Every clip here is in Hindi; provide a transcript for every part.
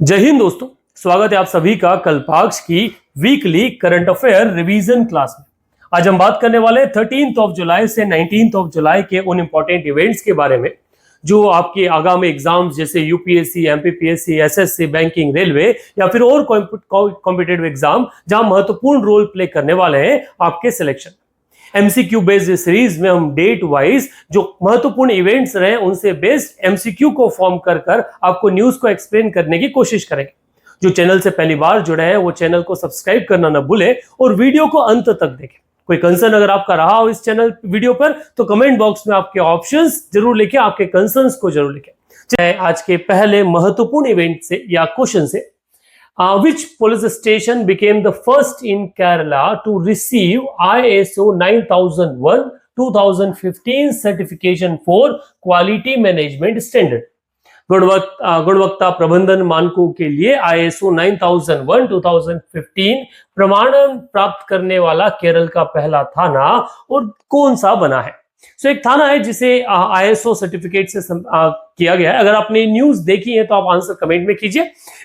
जय हिंद दोस्तों, स्वागत है आप सभी का कल्पाक्ष की weekly current affair revision class में। आज हम बात करने वाले 13 जुलाई से 19 जुलाई के उन इंपॉर्टेंट इवेंट्स के बारे में जो आपके आगामी एग्जाम्स जैसे UPSC, MPPSC, SSC, banking, railway या फिर और कॉम्पिटेटिव एग्जाम जहां महत्वपूर्ण रोल प्ले करने वाले हैं आपके सिलेक्शन। एमसीक्यू बेस्ड सीरीज में हम डेट वाइज जो महत्वपूर्ण इवेंट्स रहे उनसे बेस्ड एमसीक्यू को फॉर्म कर आपको न्यूज को एक्सप्लेन करने की कोशिश करेंगे। जो चैनल से पहली बार जुड़े हैं वो चैनल को सब्सक्राइब करना न भूलें और वीडियो को अंत तक देखें। कोई कंसर्न अगर आपका रहा हो इस चैनल वीडियो पर तो कमेंट बॉक्स में आपके ऑप्शंस जरूर लिखें, आपके कंसर्न्स को जरूर लिखें। चाहे आज के पहले महत्वपूर्ण इवेंट से या क्वेश्चन से which police station became the first in Kerala to receive ISO 9001:2015 certification for quality management standard? गुणवत्ता प्रबंधन मानकों के लिए ISO 9001:2015 प्रमाणन प्राप्त करने वाला केरल का पहला थाना और कौन सा बना है? एक थाना है जिसे ISO सर्टिफिकेट से किया गया है। अगर आपने न्यूज देखी है तो आप आंसर कमेंट में कीजिए।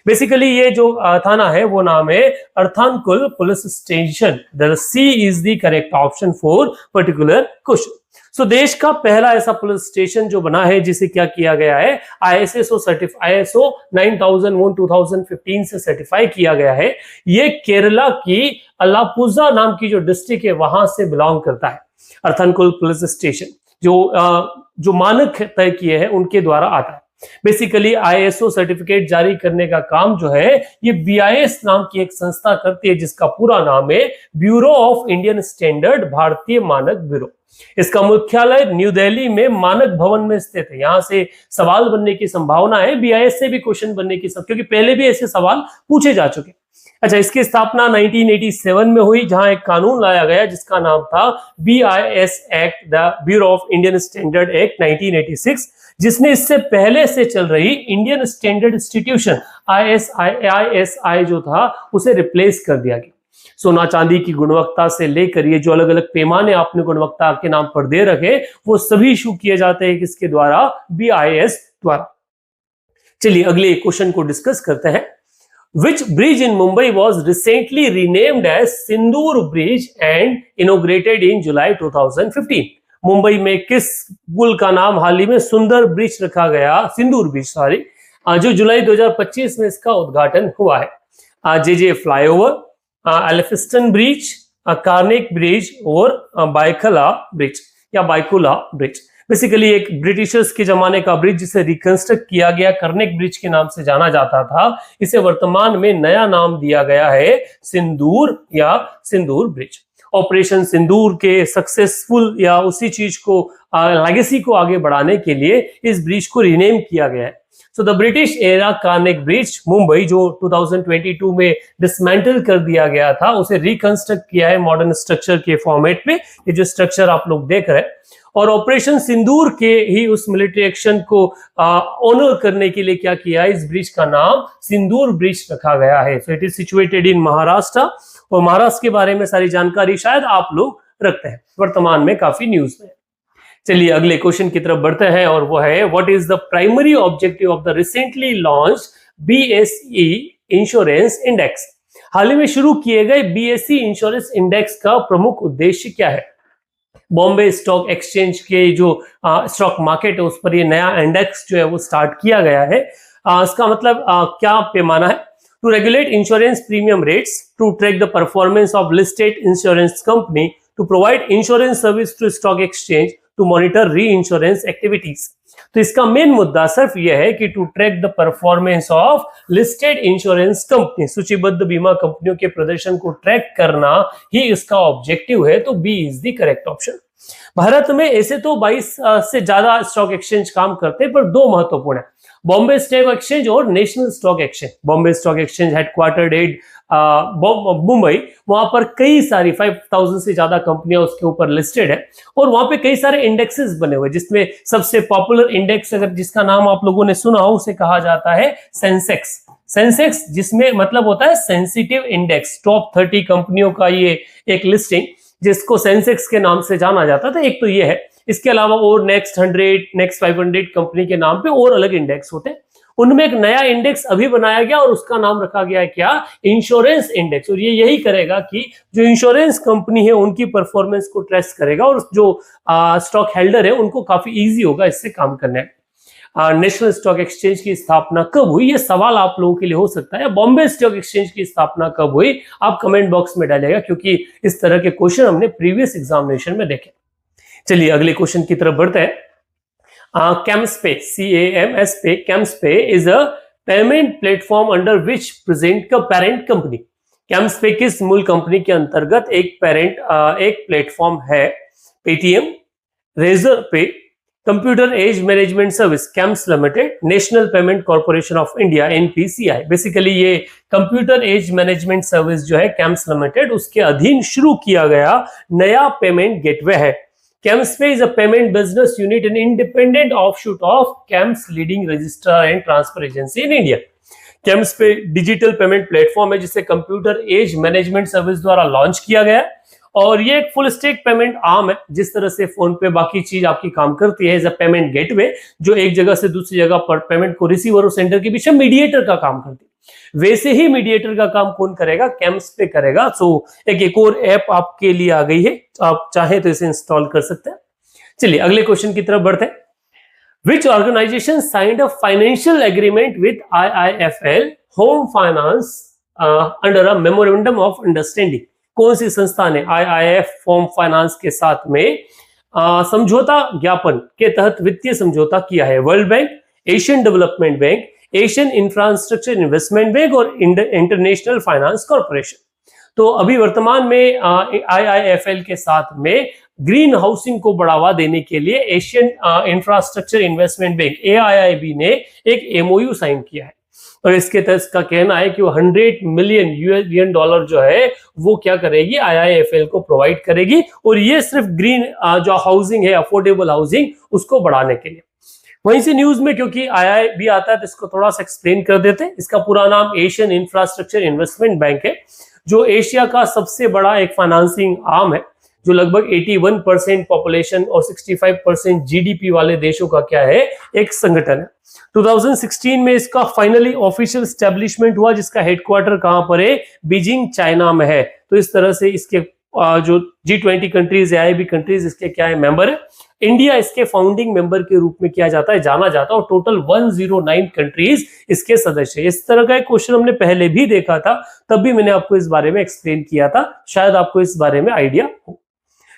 बेसिकली ये जो थाना है वो नाम है Arthunkal police station. The C is the correct option for particular question. देश का पहला ऐसा पुलिस स्टेशन जो बना है जिसे क्या किया गया है, ISO 9001:2015 से सर्टिफाई किया गया है। ये केरला की अलापुजा नाम की जो डिस्ट्रिक्ट है वहां से बिलोंग करता है। अर्थानकुल पुलिस स्टेशन जो मानक तय किए हैं उनके द्वारा आता है। बेसिकली ISO सर्टिफिकेट जारी करने का काम जो है ये BIS नाम की एक संस्था करती है जिसका पूरा नाम है ब्यूरो ऑफ इंडियन स्टैंडर्ड, भारतीय मानक ब्यूरो। इसका मुख्यालय न्यू दिल्ली में मानक भवन में स्थित है। यहां से सवाल बनने की संभावना है, BIS से भी क्वेश्चन बनने की क्योंकि पहले भी ऐसे सवाल पूछे जा चुके। अच्छा, इसकी स्थापना 1987 में हुई जहां एक कानून लाया गया जिसका नाम था BIS act, the bureau of Indian standard act 1986, जिसने इससे पहले से चल रही इंडियन स्टैंडर्ड इंस्टीट्यूशन ISI जो था उसे रिप्लेस कर दिया गया। सोना चांदी की गुणवत्ता से लेकर ये जो अलग अलग पैमाने आपने गुणवत्ता के नाम पर दे रखे वो सभी इशू किए जाते हैं किसके द्वारा, BIS द्वारा। चलिए अगले क्वेश्चन को डिस्कस करते हैं। Which bridge in Mumbai was recently renamed as Sindoor Bridge and inaugurated in July 2015? Mumbai में किस पुल का नाम हाल ही में सुंदर ब्रिज रखा गया, सिंदूर ब्रिज जो जुलाई 2025 में इसका उद्घाटन हुआ है? JJ flyover, Elphinstone bridge, Carnac bridge और बाइकुला ब्रिज या बाइकुला ब्रिज। बेसिकली एक ब्रिटिशर्स के जमाने का ब्रिज जिसे रिकंस्ट्रक्ट किया गया कर्नेक ब्रिज के नाम से जाना जाता था, इसे वर्तमान में नया नाम दिया गया है सिंदूर या सिंदूर ब्रिज। ऑपरेशन सिंदूर के सक्सेसफुल या उसी चीज को लेगेसी को आगे बढ़ाने के लिए इस ब्रिज को रीनेम किया गया है। The British era Carnac bridge Mumbai जो 2022 में डिसमेंटल कर दिया गया था उसे रिकंस्ट्रक्ट किया है मॉडर्न स्ट्रक्चर के फॉर्मेट में। ये जो स्ट्रक्चर आप लोग देख रहे हैं और ऑपरेशन सिंदूर के ही उस मिलिट्री एक्शन को ऑनर करने के लिए क्या किया है, इस ब्रिज का नाम सिंदूर ब्रिज रखा गया है। It is situated in Maharashtra और महाराष्ट्र के बारे में सारी जानकारी शायद आप लोग रखते हैं, वर्तमान में काफी न्यूज में। चलिए अगले क्वेश्चन की तरफ बढ़ते हैं और वो है what is the primary objective of the recently launched BSE insurance index? हाल ही में शुरू किए गए BSE इंश्योरेंस इंडेक्स का प्रमुख उद्देश्य क्या है? बॉम्बे स्टॉक एक्सचेंज के जो स्टॉक मार्केट है उस पर ये नया इंडेक्स जो है वो स्टार्ट किया गया है। इसका मतलब क्या पैमाना है? To regulate insurance premium rates, to track the performance of listed insurance company, to provide insurance service to stock exchange, to monitor reinsurance activities. तो इसका मेन मुद्दा सिर्फ यह है कि to track the performance of listed insurance company, सूचीबद्ध बीमा कंपनियों के प्रदर्शन को ट्रैक करना ही इसका ऑब्जेक्टिव है। तो B is the correct option. Bharat में ऐसे तो 22 से ज्यादा स्टॉक एक्सचेंज काम करते हैं पर दो महत्वपूर्ण है, बॉम्बे स्टॉक एक्सचेंज और national stock exchange. Bombay stock exchange headquartered at Mumbai, वहां पर कई सारी 5000 से ज्यादा कंपनियां उसके ऊपर लिस्टेड है और वहां पे कई सारे इंडेक्सेस बने हुए जिसमें सबसे पॉपुलर इंडेक्स अगर जिसका नाम आप लोगों ने सुना हो उसे कहा जाता है सेंसेक्स, जिसमें मतलब होता है सेंसिटिव इंडेक्स। टॉप 30 कंपनियों का ये एक लिस्टिंग जिसको सेंसेक्स के नाम से जाना जाता था, एक तो ये है। इसके अलावा और नेक्स्ट 100, नेक्स्ट 500 कंपनी के नाम पे और अलग इंडेक्स होते हैं। उनमें एक नया इंडेक्स अभी बनाया गया और उसका नाम रखा गया है क्या, इंश्योरेंस इंडेक्स। और ये यही करेगा कि जो इंश्योरेंस कंपनी है उनकी परफॉर्मेंस को ट्रेस करेगा और जो स्टॉक हेल्डर है उनको काफी इजी होगा इससे काम करने में। नेशनल स्टॉक एक्सचेंज की स्थापना कब हुई, ये सवाल आप लोगों के लिए हो सकता है। बॉम्बे स्टॉक एक्सचेंज की स्थापना कब हुई, आप कमेंट बॉक्स में डालिएगा, क्योंकि इस तरह के क्वेश्चन हमने प्रीवियस एग्जामिनेशन में देखे। चलिए अगले क्वेश्चन की तरफ बढ़ते हैं। CAMSPay, CAMSPay, CAMSPay is a payment platform under which present का parent company। CAMSPay किस मूल कंपनी के अंतर्गत एक प्लेटफॉर्म है? Paytm, Razorpay, computer age management service CAMS limited, national payment corporation of India NPCI। Basically ये कंप्यूटर एज मैनेजमेंट सर्विस जो है कैम्स लिमिटेड उसके अधीन शुरू किया गया नया पेमेंट गेटवे है। CAMSPay is a payment business unit and independent offshoot of CAMS leading registrar and transfer agency in India। CAMSPay digital payment platform है जिसे कंप्यूटर एज मैनेजमेंट सर्विस द्वारा लॉन्च किया गया है और ये एक फुल स्टैक पेमेंट आर्म है। जिस तरह से फोन पे बाकी चीज आपकी काम करती है एज अ पेमेंट गेटवे, जो एक जगह से दूसरी जगह पर पेमेंट को रिसीवर और सेंडर के बीच में मीडिएटर का काम करती है, वैसे ही मीडिएटर का काम कौन करेगा? CAMSPay करेगा। सो एक और ऐप आपके लिए आ गई है, आप चाहे तो इसे इंस्टॉल कर सकते हैं। चलिए अगले क्वेश्चन की तरफ बढ़ते हैं। Which organization signed a financial agreement with IIFL Home Finance under a memorandum of understanding? कौन सी संस्था ने IIF होम फाइनेंस के साथ में समझौता ज्ञापन के तहत वित्तीय समझौता किया है? World bank, Asian development bank, Asian infrastructure investment bank और इंटरनेशनल फाइनेंस कॉर्पोरेशन। तो अभी वर्तमान में IIFL के साथ में ग्रीन हाउसिंग को बढ़ावा देने के लिए Asian infrastructure investment bank AIIB ने एक MOU साइन किया है और इसके तहत इसका कहना है कि वो $100 मिलियन जो है वो क्या करेगी, IIFL को प्रोवाइड करेगी और ये सिर्फ ग्रीन जो हाउसिंग है, अफोर्डेबल हाउसिंग, उसको बढ़ाने के लिए। वहीं से न्यूज में क्योंकि IIB आता है तो इसको थोड़ा सा एक्सप्लेन कर देते हैं। इसका पूरा नाम एशियन इंफ्रास्ट्रक्चर इन्वेस्टमेंट बैंक है, जो एशिया का सबसे बड़ा एक फाइनेंसिंग आर्म है, जो लगभग 81% पॉपुलेशन और 65% GDP वाले देशों का क्या है, एक संगठन है। 2016 में इसका फाइनली ऑफिशियल स्टैब्लिशमेंट हुआ, जिसका हेडक्वार्टर कहां पर है? बीजिंग, चाइना में है। तो इस तरह से इसके जो G20 कंट्रीज, AIIB कंट्रीज इसके क्या है, मेंबर है। इंडिया इसके फाउंडिंग मेंबर के रूप में किया जाता है, जाना जाता है और टोटल 109 कंट्रीज इसके सदस्य है। इस तरह का एक क्वेश्चन हमने पहले भी देखा था, तब भी मैंने आपको इस बारे में एक्सप्लेन किया था, शायद आपको इस बारे में आइडिया हो।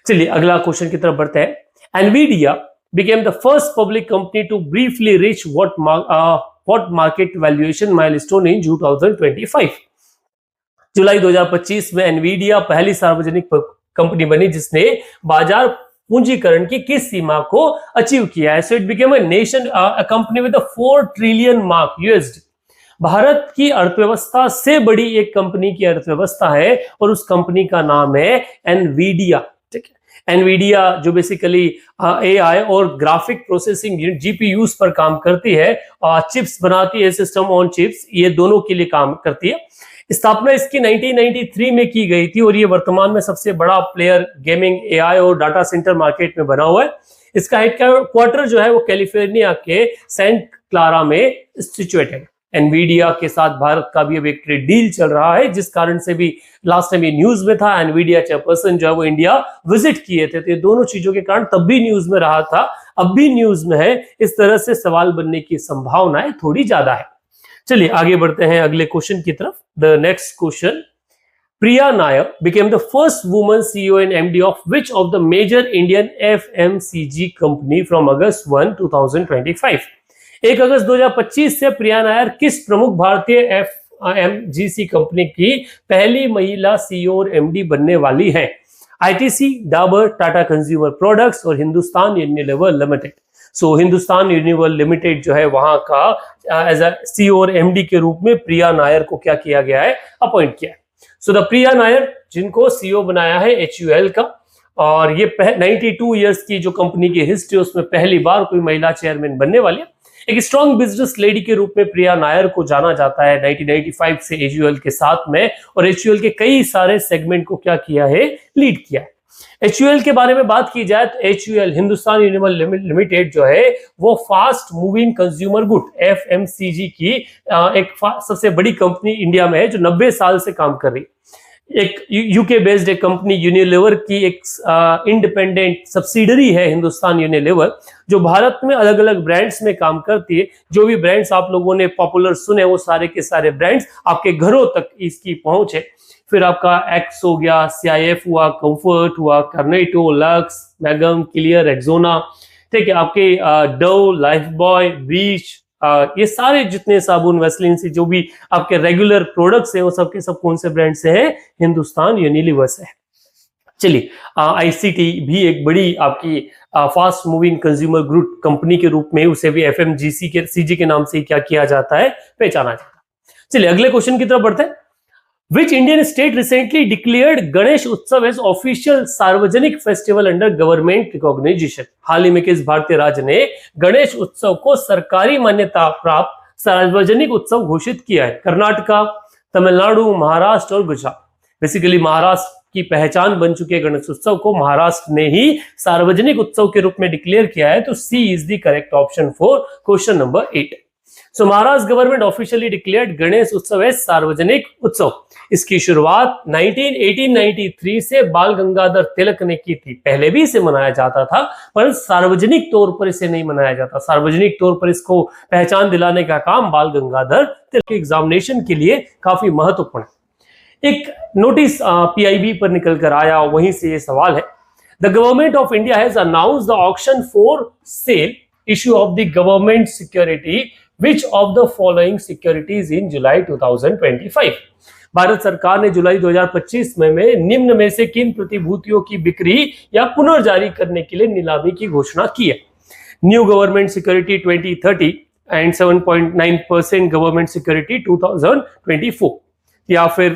चलिए अगला क्वेश्चन की तरफ बढ़ते हैं। Nvidia became the first public company to briefly reach what market valuation milestone in 2025? जुलाई 2025 में Nvidia पहली सार्वजनिक कंपनी बनी जिसने बाजार पूंजीकरण की किस सीमा को अचीव किया है? So it became a company with 4 trillion mark USD। Bharat की अर्थव्यवस्था से बड़ी एक कंपनी की अर्थव्यवस्था है और उस कंपनी का नाम है Nvidia। Nvidia जो बेसिकली AI और ग्राफिक प्रोसेसिंग GPUs पर काम करती है, चिप्स बनाती है, सिस्टम ऑन चिप्स, ये दोनों के लिए काम करती है। स्थापना इसकी 1993 में की गई थी और ये वर्तमान में सबसे बड़ा प्लेयर गेमिंग, AI और डाटा सेंटर मार्केट में बना हुआ है। इसका हेडक्वार्टर जो है वो कैलिफोर्निया के सेंट क्लारा में सिचुएटेड है। Nvidia के साथ भारत का भी अब एक ट्रेड डील चल रहा है, जिस कारण से भी लास्ट टाइम ये न्यूज में था। Nvidia चेयरपर्सन जो है वो इंडिया विजिट किए थे, तो ये दोनों चीजों के कारण तब भी न्यूज में रहा था, अब भी न्यूज में है। इस तरह से सवाल बनने की संभावनाएं थोड़ी ज्यादा है। चलिए आगे बढ़ते हैं अगले क्वेश्चन की तरफ। The next question, Priya Nair became the first woman CEO and MD of which of the major Indian FMCG company from August 1, 2025? 1 अगस्त 2025 से प्रिया नायर किस प्रमुख भारतीय FMCG कंपनी की पहली महिला CEO और MD बनने वाली हैं? ITC, Dabur, Tata consumer products और हिंदुस्तान यूनिलीवर लिमिटेड। सो हिंदुस्तान यूनिलीवर लिमिटेड जो है वहां का एज अ CEO और MD के रूप में प्रिया नायर को क्या किया गया है, अपॉइंट किया है। सो द प्रिया नायर जिनको CEO बनाया है HUL का, और ये 92 इयर्स की जो कंपनी की हिस्ट्री उसमें पहली बार कोई महिला चेयरमैन बनने वाली है। एक स्ट्रॉन्ग बिजनेस लेडी के रूप में प्रिया नायर को जाना जाता है 1995 से HUL के साथ में, और HUL के कई सारे सेगमेंट को क्या किया है, लीड किया है। HUL के बारे में बात की जाए तो HUL हिंदुस्तान यूनिवर लिमिटेड जो है वो fast moving consumer good FMCG की एक सबसे बड़ी कंपनी इंडिया में है जो 90 साल से काम कर रही है। एक यूके बेस्ड एक कंपनी यूनिलीवर की एक इंडिपेंडेंट सब्सिडरी है हिंदुस्तान यूनिलीवर, जो भारत में अलग अलग ब्रांड्स में काम करती है। जो भी ब्रांड्स आप लोगों ने पॉपुलर सुने वो सारे के सारे ब्रांड्स आपके घरों तक इसकी पहुंच है। फिर आपका एक्स हो गया, CIF हुआ, कंफर्ट हुआ, कर्नेटो, लक्स, मैगम, क्लियर, एक्सोना, ठीक है, आपके डव, लाइफ बॉय, ब्रीच, ये सारे जितने साबुन, वेसलिन से जो भी आपके रेगुलर प्रोडक्ट्स हैं वो सब के सब कौन से ब्रांड से हैं? हिंदुस्तान यूनिलीवर से है। चलिए, ICT भी एक बड़ी आपकी fast moving consumer good company के रूप में उसे भी FMCG के नाम से क्या किया जाता है, पहचाना जाता है। चलिए अगले क्वेश्चन की तरफ बढ़ते हैं। Which Indian state recently declared Ganesh उत्सव as official सार्वजनिक फेस्टिवल अंडर गवर्नमेंट रिकॉग्निशन? हाल ही में किस भारतीय राज्य ने गणेश उत्सव को सरकारी मान्यता प्राप्त सार्वजनिक उत्सव घोषित किया है? कर्नाटका, तमिलनाडु, महाराष्ट्र और गुजरात। बेसिकली महाराष्ट्र की पहचान बन चुके गणेश उत्सव को महाराष्ट्र ने ही सार्वजनिक उत्सव के रूप में डिक्लेयर किया है, तो C is the correct option for question number 8। So, Maharashtra government officially declared Ganesh उत्सव एज सार्वजनिक उत्सव। इसकी शुरुआत 1893 से बाल गंगाधर तिलक ने की थी। पहले भी इसे मनाया जाता था पर सार्वजनिक तौर पर इसे नहीं मनाया जाता। सार्वजनिक तौर पर इसको पहचान दिलाने का काम बाल गंगाधर तिलक के एग्जामिनेशन के लिए काफी महत्वपूर्ण है। एक नोटिस PIB पर निकल कर आया, वहीं से ये सवाल है। The government of India has announced the auction for sale issue of the government security Which of the following securities in July 2025? Bharat सरकार ने जुलाई 2025 में निम्न में से किन प्रतिभूतियों की बिक्री या पुनर्जारी करने के लिए नीलामी की घोषणा की है? New government security 2030 and 7.9% government security 2024, या फिर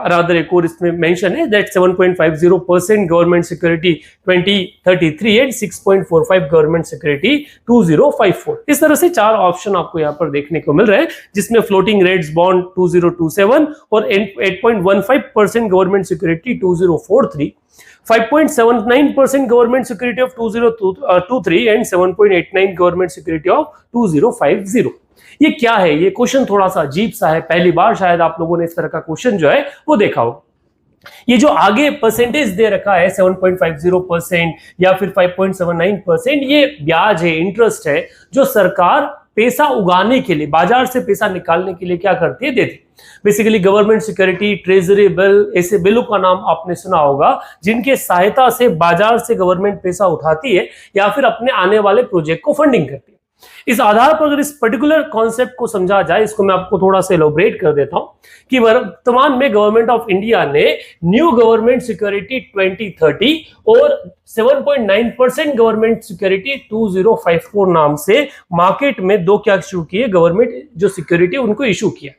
रादर एक और इसमें मेंशन है that 7.50% government security 2033 and 6.45 government security 2054। इस तरह से चार ऑप्शन आपको यहाँ पर देखने को मिल रहे हैं, जिसमें फ्लोटिंग रेट्स बॉन्ड 2027 और 8.15% government security 2043, 5.79% government security of 2023 and 7.89 government security of 2050। ये क्या है? ये क्वेश्चन थोड़ा सा अजीब सा है, पहली बार शायद आप लोगों ने इस तरह का क्वेश्चन जो है वो देखा हो। ये जो आगे परसेंटेज दे रखा है 7.50% या फिर 5.79%, ये ब्याज है, इंटरेस्ट है, जो सरकार पैसा उगाने के लिए, बाजार से पैसा निकालने के लिए क्या करती है, देती। Basically government security, treasury bill, ऐसे बिलों का नाम आपने सुना होगा जिनके सहायता से बाजार से गवर्नमेंट पैसा उठाती है या फिर अपने आने वाले प्रोजेक्ट को फंडिंग करती है। इस आधार पर अगर इस पर्टिकुलर कॉन्सेप्ट को समझा जाए, इसको मैं आपको थोड़ा सा एलोबरेट कर देता हूं कि वर्तमान में गवर्नमेंट ऑफ इंडिया ने न्यू गवर्नमेंट सिक्योरिटी 2030 और 7.9% गवर्नमेंट सिक्योरिटी 2054 नाम से मार्केट में दो क्या इशू किए, गवर्नमेंट जो सिक्योरिटी उनको इशू किया।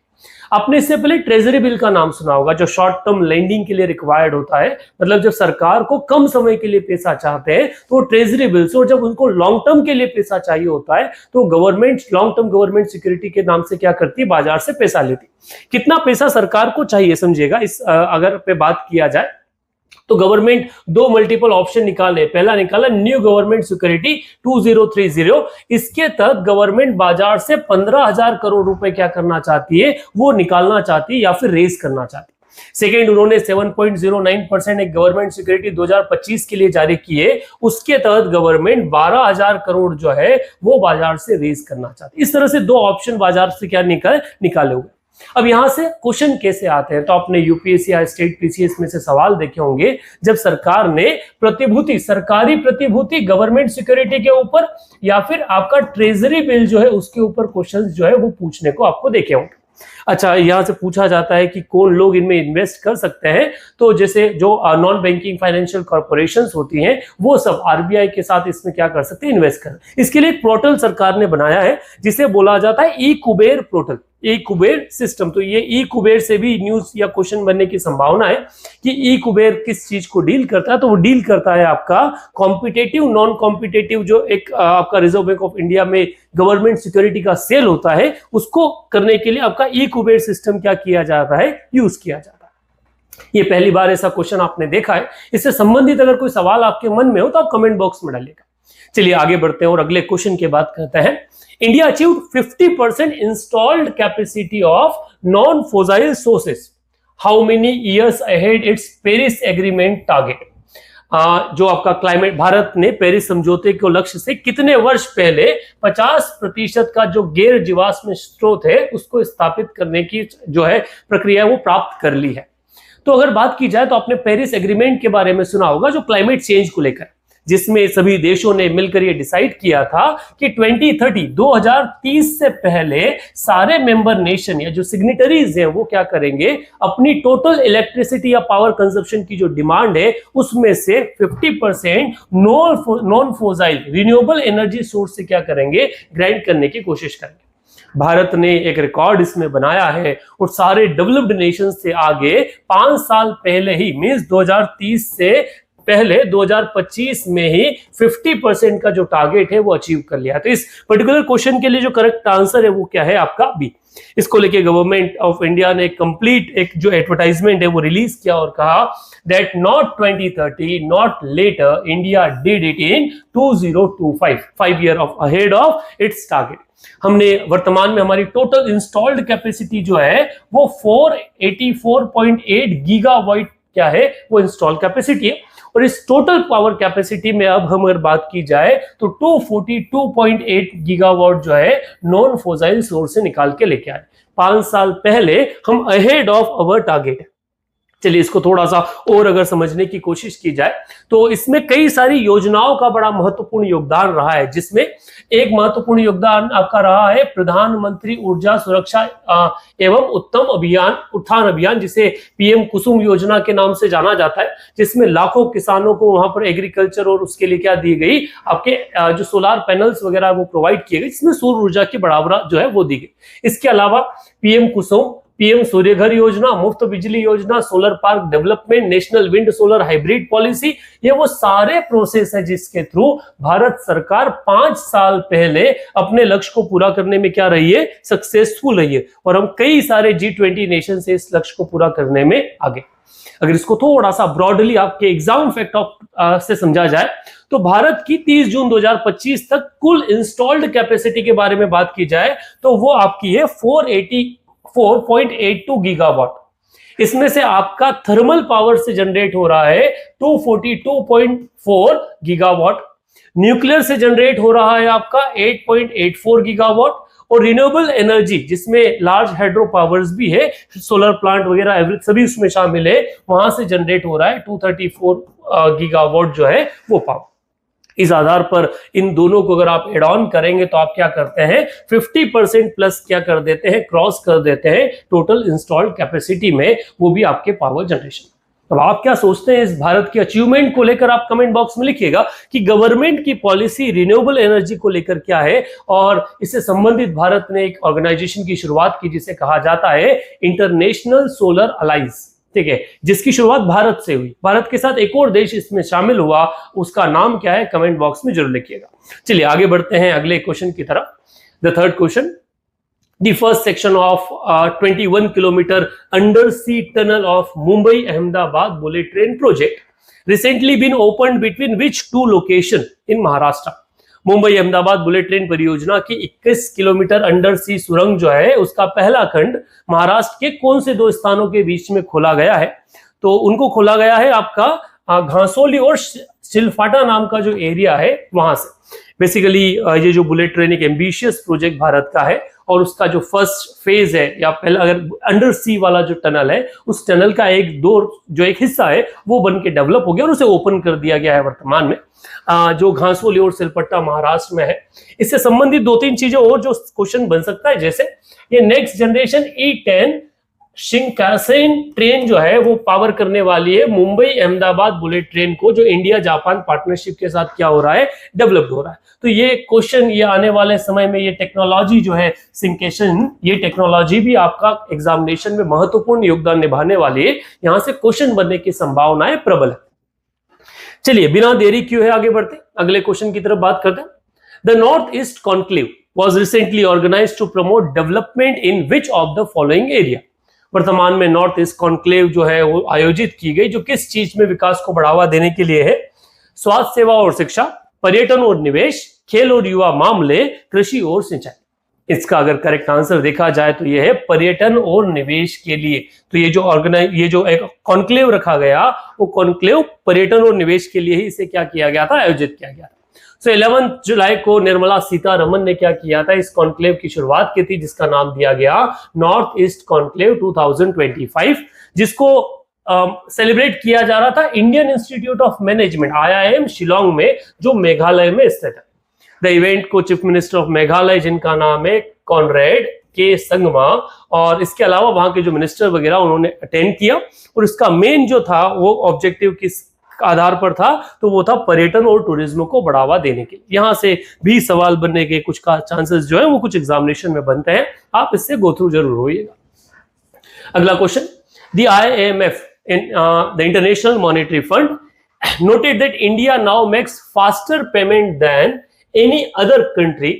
आपने इससे पहले ट्रेजरी बिल का नाम सुना होगा, जो शॉर्ट टर्म लेंडिंग के लिए रिक्वायर्ड होता है, मतलब जब सरकार को कम समय के लिए पैसा चाहते हैं तो ट्रेजरी बिल से, और जब उनको लॉन्ग टर्म के लिए पैसा चाहिए होता है तो government long term government security के नाम से क्या करती है, बाजार से पैसा लेती। कितना पैसा सरकार को चाहिए समझिएगा, इस अगर पे बात किया जाए तो गवर्नमेंट दो मल्टीपल ऑप्शन निकाले। पहला निकाला न्यू गवर्नमेंट सिक्योरिटी 2030, इसके तहत गवर्नमेंट बाजार से 15,000 करोड़ रुपए क्या करना चाहती है, वो निकालना चाहती है या फिर रेज करना चाहती है। सेकेंड, उन्होंने 7.09% एक गवर्नमेंट सिक्योरिटी 2025 के लिए जारी की है, उसके तहत गवर्नमेंट 12,000 करोड़ जो है वो बाजार से रेज करना चाहती है। इस तरह से दो ऑप्शन बाजार से क्या निकाले हुए। अब यहां से क्वेश्चन कैसे आते हैं, तो आपने यूपीएससी या स्टेट पीसीएस में से सवाल देखे होंगे, जब सरकार ने प्रतिभूति, सरकारी प्रतिभूति गवर्नमेंट सिक्योरिटी के ऊपर या फिर आपका ट्रेजरी बिल जो है उसके ऊपर क्वेश्चंस जो है वो पूछने को आपको देखे होंगे। अच्छा, यहां से पूछा जाता है कि कौन लोग इनमें इन्वेस्ट कर सकते हैं, तो जैसे जो नॉन बैंकिंग फाइनेंशियल कॉर्पोरेशंस होती हैं वो सब आरबीआई के साथ इसमें क्या कर सकते हैं, इन्वेस्ट कर। इसके लिए एक पोर्टल सरकार ने बनाया है जिसे बोला जाता है ई कुबेर पोर्टल, ई कुबेर सिस्टम। तो ये ई कुबेर से भी न्यूज या क्वेश्चन बनने की संभावना है कि ई कुबेर किस चीज को डील करता है, तो वो डील करता है आपका कॉम्पिटेटिव, नॉन कॉम्पिटेटिव, जो एक आपका रिजर्व बैंक ऑफ इंडिया में गवर्नमेंट सिक्योरिटी का सेल होता है, उसको करने के लिए आपका ई कुबेर सिस्टम क्या किया जाता है, यूज किया जाता है। ये पहली बार ऐसा क्वेश्चन आपने देखा है। इससे संबंधित अगर कोई सवाल आपके मन में हो तो आप कमेंट बॉक्स में डालिएगा। चलिए आगे बढ़ते हैं और अगले क्वेश्चन की बात करते हैं। India achieved 50% installed capacity of non fossil sources, how many years ahead it's Paris agreement target. जो आपका क्लाइमेट, भारत ने पेरिस समझौते के लक्ष्य से कितने वर्ष पहले 50% का जो गैर जीवाश्म स्रोत है उसको स्थापित करने की जो है प्रक्रिया वो प्राप्त कर ली है। तो अगर बात की जाए तो आपने पेरिस एग्रीमेंट के बारे में सुना होगा, जो क्लाइमेट चेंज को लेकर, जिसमें सभी देशों ने मिलकर ये डिसाइड किया था कि 2030 से पहले सारे मेंबर नेशन या जो सिग्नेटरीज हैं वो क्या करेंगे, अपनी टोटल इलेक्ट्रिसिटी या पावर कंजप्शन की जो डिमांड है उसमें से 50% non fossil renewable energy source से क्या करेंगे, ग्रांट करने की कोशिश करेंगे। भारत ने एक रिकॉर्ड इसमें बनाया है और सारे डेवलप्ड नेशन से आगे 5 साल पहले ही, मींस 2030 से पहले 2025 में ही 50% का जो टारगेट है वो अचीव कर लिया। तो इस पर्टिकुलर क्वेश्चन के लिए जो करेक्ट आंसर है वो क्या है आपका बी। इसको लेके गवर्नमेंट ऑफ इंडिया ने कंप्लीट एक जो एडवर्टाइजमेंट है वो रिलीज किया और कहा that not 2030 not later, India did it in 2025, 5 year of ahead of its target. हमने वर्तमान में हमारी टोटल इंस्टॉल्ड कैपेसिटी जो है वो 484.8 गीगावाट क्या है वो इंस्टॉल कैपेसिटी है। और इस टोटल पावर कैपेसिटी में अब हम अगर बात की जाए तो 242.8 गीगावाट जो है नॉन फॉसिल सोर्स से निकाल के लेके आए। 5 साल पहले हम अहेड ऑफ अवर टारगेट है। चलिए इसको थोड़ा सा और अगर समझने की कोशिश की जाए तो इसमें कई सारी योजनाओं का बड़ा महत्वपूर्ण योगदान रहा है, जिसमें एक महत्वपूर्ण योगदान आपका रहा है प्रधानमंत्री ऊर्जा सुरक्षा एवं उत्थान अभियान, जिसे पीएम कुसुम योजना के नाम से जाना जाता है, जिसमें लाखों किसानों को वहां पर एग्रीकल्चर और उसके लिए क्या दी गई, आपके जो सोलार पैनल्स वगैरह वो प्रोवाइड किए गए, जिसमें सौर ऊर्जा की बढ़ावा जो है वो दी गई। इसके अलावा पीएम कुसुम, पीएम सूर्यघर योजना, मुफ्त बिजली योजना, solar park development, national wind solar hybrid policy, ये वो सारे प्रोसेस है जिसके थ्रू भारत सरकार 5 साल पहले अपने लक्ष्य को पूरा करने में क्या रही है, सक्सेसफुल रही है। और हम कई सारे G20 नेशन से इस लक्ष्य को पूरा करने में आगे। अगर इसको थोड़ा सा ब्रॉडली आपके एग्जाम फैक्ट से समझा जाए तो भारत की 30 जून 2025 तक कुल इंस्टॉल्ड कैपेसिटी के बारे में बात की जाए तो वो आपकी है 484.82 गीगावाट। इसमें से आपका थर्मल पावर से जनरेट हो रहा है 242.4 गीगावाट, न्यूक्लियर से जनरेट हो रहा है आपका 8.84 गीगावाट, और रिन्यूएबल एनर्जी जिसमें लार्ज हाइड्रो पावर्स भी है, सोलर प्लांट वगैरह सभी उसमें शामिल है, वहां से जनरेट हो रहा है 234 गीगावाट जो है वो पावर। इस आधार पर इन दोनों को अगर आप एड ऑन करेंगे तो आप क्या करते हैं, 50% प्लस क्या कर देते हैं, क्रॉस कर देते हैं टोटल इंस्टॉल्ड कैपेसिटी में, वो भी आपके पावर जनरेशन। अब आप क्या सोचते हैं इस भारत की अचीवमेंट को लेकर, आप कमेंट बॉक्स में लिखिएगा कि गवर्नमेंट की पॉलिसी रिन्यूएबल एनर्जी को लेकर क्या है। और इससे संबंधित भारत ने एक ऑर्गेनाइजेशन की शुरुआत की जिसे कहा जाता है इंटरनेशनल सोलर अलायंस, ठीक है, जिसकी शुरुआत भारत से हुई। भारत के साथ एक और देश इसमें शामिल हुआ, उसका नाम क्या है कमेंट बॉक्स में जरूर लिखिएगा। चलिए आगे बढ़ते हैं अगले क्वेश्चन की तरफ। The third question, the first section of 21 kilometre undersea tunnel of Mumbai Ahmedabad bullet train project recently been opened between which 2 location in Maharashtra. Mumbai Ahmedabad bullet train परियोजना की 21 किलोमीटर अंडर सी सुरंग जो है उसका पहला खंड महाराष्ट्र के कौन से 2 स्थानों के बीच में खोला गया है? तो उनको खोला गया है आपका घासोली और सिलफाटा नाम का जो एरिया है वहां से। बेसिकली ये जो बुलेट ट्रेन एक एम्बिशियस प्रोजेक्ट भारत का है और उसका जो फर्स्ट फेज है या पहला अगर अंडर सी वाला जो टनल है उस टनल का एक हिस्सा है वो बन के डेवलप हो गया और उसे ओपन कर दिया गया है वर्तमान में, जो घासोली और सिलपट्टा महाराष्ट्र में है। इससे संबंधित 2-3 चीजें और जो क्वेश्चन बन सकता है, जैसे ये next generation E10 Shinkansen train जो है वो पावर करने वाली है मुंबई अहमदाबाद बुलेट ट्रेन को, जो इंडिया जापान पार्टनरशिप के साथ क्या हो रहा है, डेवलप्ड हो रहा है। तो ये क्वेश्चन ये आने वाले समय में ये टेक्नोलॉजी जो है सिंकेशन, ये टेक्नोलॉजी भी आपका एग्जामिनेशन में महत्वपूर्ण योगदान निभाने वाली है। यहां से क्वेश्चन बनने की संभावनाएं प्रबल है। चलिए बिना देरी क्यों है आगे बढ़ते अगले क्वेश्चन की तरफ बात करते हैं। The north east conclave was recently organized to promote development in which of the following area? वर्तमान में नॉर्थ ईस्ट कॉन्क्लेव जो है वो आयोजित की गई, जो किस चीज में विकास को बढ़ावा देने के लिए है? स्वास्थ्य सेवा और शिक्षा, पर्यटन और निवेश, खेल और युवा मामले, कृषि और सिंचाई। इसका अगर करेक्ट आंसर देखा जाए तो यह है पर्यटन और निवेश के लिए। तो ये जो एक कॉन्क्लेव रखा गया, वो कॉन्क्लेव पर्यटन और निवेश के लिए ही इसे क्या किया गया था, आयोजित किया गया था। 11 जुलाई को निर्मला सीतारमन ने क्या किया था, इस कॉन्क्लेव की शुरुआत की थी, जिसका नाम दिया गया नॉर्थ ईस्ट कॉन्क्लेव 2025, जिसको सेलिब्रेट किया जा रहा था Indian institute of management IIM Shillong में, जो मेघालय में स्थित है। द इवेंट को चीफ मिनिस्टर ऑफ मेघालय, जिनका नाम है कॉनरेड के संगमा, और इसके अलावा वहां के जो मिनिस्टर वगैरह उन्होंने अटेंड किया, और इसका मेन जो था वो ऑब्जेक्टिव किस आधार पर था, तो वो था पर्यटन और टूरिज्म को बढ़ावा देने के लिए। यहां से भी सवाल बनने के कुछ का चांसेस जो है वो कुछ एग्जामिनेशन में बनते हैं, आप इससे गो थ्रू जरूर होइएगा। अगला question, the IMF the international monetary fund noted that India now makes faster payment than any other country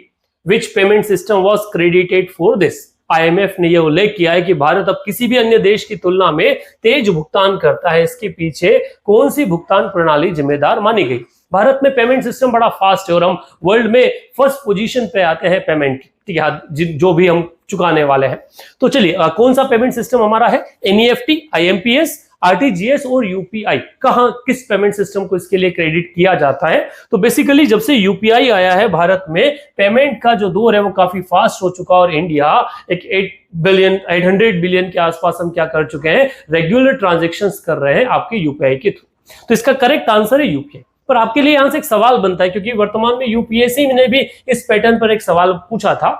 which payment system was credited for this। IMF ने यह उल्लेख किया है कि भारत अब किसी भी अन्य देश की तुलना में तेज भुगतान करता है। इसके पीछे कौन सी भुगतान प्रणाली जिम्मेदार मानी गई? भारत में पेमेंट सिस्टम बड़ा फास्ट है और हम वर्ल्ड में फर्स्ट पोजीशन पे आते हैं पेमेंट, ठीक है, जो भी हम चुकाने वाले हैं। तो चलिए, कौन सा पेमेंट सिस्टम हमारा है? NEFT, IMPS, RTGS और UPI। कहां किस पेमेंट सिस्टम को इसके लिए क्रेडिट किया जाता है? तो बेसिकली जब से UPI आया है भारत में, पेमेंट का जो दौर है वो काफी फास्ट हो चुका, और इंडिया एक 800 बिलियन के आसपास हम क्या कर चुके हैं, रेगुलर ट्रांजेक्शन्स कर रहे हैं आपके UPI के थ्रू। तो इसका करेक्ट आंसर है UPI। पर आपके लिए यहां से एक सवाल बनता है, क्योंकि वर्तमान में UPSC ने भी इस पैटर्न पर एक सवाल पूछा था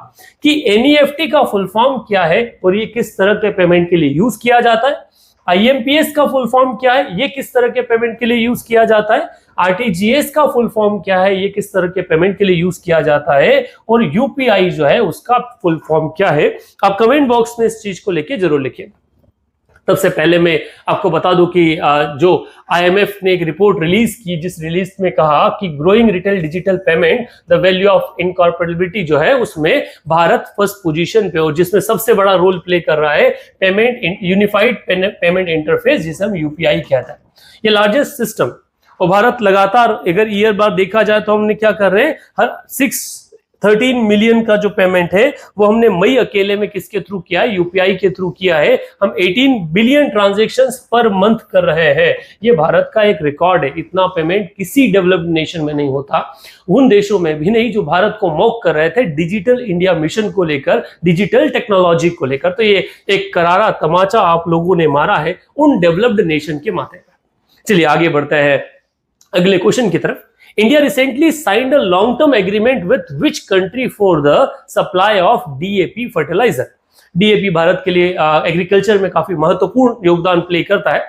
कि NEFT का फुल फॉर्म क्या है और ये किस तरह के पेमेंट के लिए यूज किया जाता है, IMPS का फुल फॉर्म क्या है, ये किस तरह के पेमेंट के लिए यूज किया जाता है, RTGS का फुल फॉर्म क्या है, ये किस तरह के पेमेंट के लिए यूज किया जाता है, और UPI जो है उसका फुल फॉर्म क्या है। आप कमेंट बॉक्स में इस चीज को लेके जरूर लिखिए। सबसे पहले मैं आपको बता दूं कि जो IMF ने एक रिपोर्ट रिलीज की, जिस रिलीज में कहा कि growing retail digital payment the value of incorporability जो है, उसमें भारत फर्स्ट पोजीशन पे, और जिसमें सबसे बड़ा रोल प्ले कर रहा है पेमेंट यूनिफाइड पेमेंट इंटरफेस, जिसे हम UPI कहते हैं। ये लार्जेस्ट सिस्टम, और भारत लगातार अगर ईयर बार देखा जाए तो हमने क्या कर रहे हैं, हर 13 मिलियन का जो पेमेंट है वो हमने मई अकेले में किसके थ्रू किया है, UPI के थ्रू किया है। हम 18 बिलियन ट्रांजैक्शंस पर मंथ कर रहे हैं। ये भारत का एक रिकॉर्ड है। इतना पेमेंट किसी डेवलप्ड नेशन में नहीं होता, उन देशों में भी नहीं जो भारत को मॉक कर रहे थे डिजिटल इंडिया मिशन को लेकर, डिजिटल टेक्नोलॉजी को लेकर। तो ये एक करारा तमाचा आप लोगों ने मारा है उन डेवलप्ड नेशन के माथे पर। चलिए आगे बढ़ते हैं अगले क्वेश्चन की तरफ। India recently signed a long-term agreement with which country for the supply of DAP fertilizer? DAP Bharat के लिए एग्रीकल्चर में काफी महत्वपूर्ण योगदान प्ले करता है।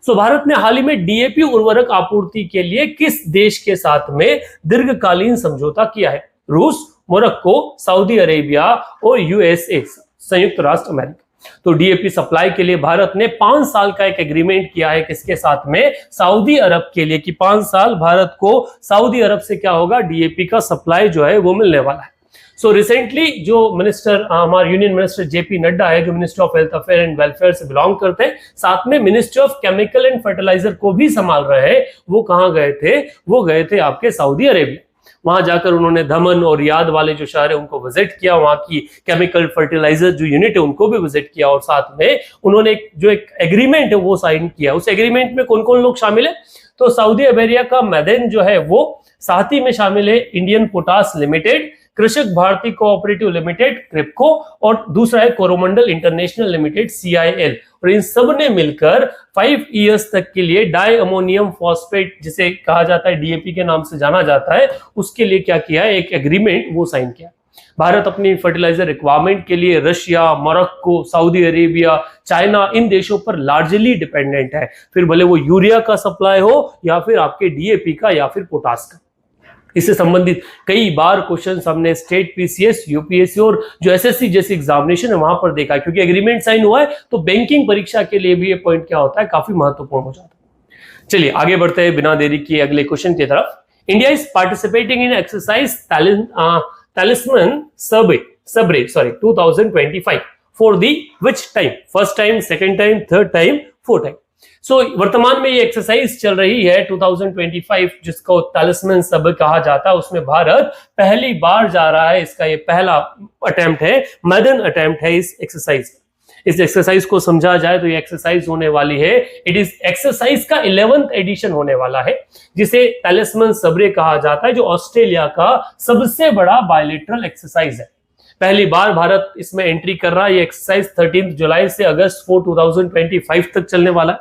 सो भारत ने हाल ही में DAP उर्वरक आपूर्ति के लिए किस देश के साथ में दीर्घकालीन समझौता किया है? रूस, मोरक्को, सऊदी अरेबिया और USA, संयुक्त राष्ट्र अमेरिका। तो DAP सप्लाई के लिए भारत ने 5 साल का एक एग्रीमेंट किया है किसके साथ में? सऊदी अरब के लिए, कि 5 साल भारत को सऊदी अरब से क्या होगा, DAP का सप्लाई जो है वो मिलने वाला है। सो रिसेंटली जो मिनिस्टर, हमारे यूनियन मिनिस्टर JP नड्डा है, जो minister of health affair and welfare से बिलोंग करते हैं, साथ में ministry of chemical and fertiliser को भी संभाल रहे हैं, वो कहां गए थे? वो गए थे आपके सऊदी अरेबिया। वहां जाकर उन्होंने दमन और रियाद वाले जो शहर है उनको विजिट किया, वहां की केमिकल फर्टिलाइजर जो यूनिट है उनको भी विजिट किया, और साथ में उन्होंने एक एग्रीमेंट है वो साइन किया। उस एग्रीमेंट में कौन कौन लोग शामिल है? तो सऊदी अरेबिया का मैदेन जो है वो साथ ही में शामिल है इंडियन पोटास लिमिटेड, कृषक भारती कोऑपरेटिव लिमिटेड क्रिप्को, और दूसरा है कोरोमंडल इंटरनेशनल लिमिटेड CIL। और इन सब ने मिलकर 5 इयर्स तक के लिए डाई अमोनियम फॉस्फेट, जिसे कहा जाता है DAP के नाम से जाना जाता है, उसके लिए क्या किया है, एक एग्रीमेंट वो साइन किया। भारत अपनी फर्टिलाइजर रिक्वायरमेंट के लिए Russia, Morocco, Saudi Arabia, China, इन देशों पर लार्जली डिपेंडेंट है। फिर भले वो यूरिया का सप्लाई हो या फिर आपके DAP का या फिर पोटास का। इससे संबंधित कई बार क्वेश्चन हमने स्टेट PCS, UPSC और जो SSC जैसी एग्जामिनेशन है वहां पर देखा, क्योंकि एग्रीमेंट साइन हुआ है तो बैंकिंग परीक्षा के लिए भी ये पॉइंट क्या होता है, काफी महत्वपूर्ण हो जाता है। चलिए आगे बढ़ते हैं बिना देरी किए अगले क्वेश्चन की तरफ। India is participating in exercise talisman survey 2025 for the which time, first time, second time, third time, fourth time. So वर्तमान में ये एक्सरसाइज चल रही है 2025, जिसको टैलिस्मैन सब कहा जाता है। उसमें भारत पहली बार जा रहा है, इसका ये पहला अटेम्प्ट है, मैडन अटेम्प्ट है इस एक्सरसाइज। इस एक्सरसाइज को समझा जाए तो ये एक्सरसाइज होने वाली है, इट इज एक्सरसाइज का 11th एडिशन होने वाला है, जिसे टैलिस्मैन सबरे कहा जाता है, जो ऑस्ट्रेलिया का सबसे बड़ा बायलैटरल एक्सरसाइज है। पहली बार भारत इसमें एंट्री कर रहा है। ये एक्सरसाइज 13 जुलाई से अगस्त 4, 2025 तक चलने वाला है।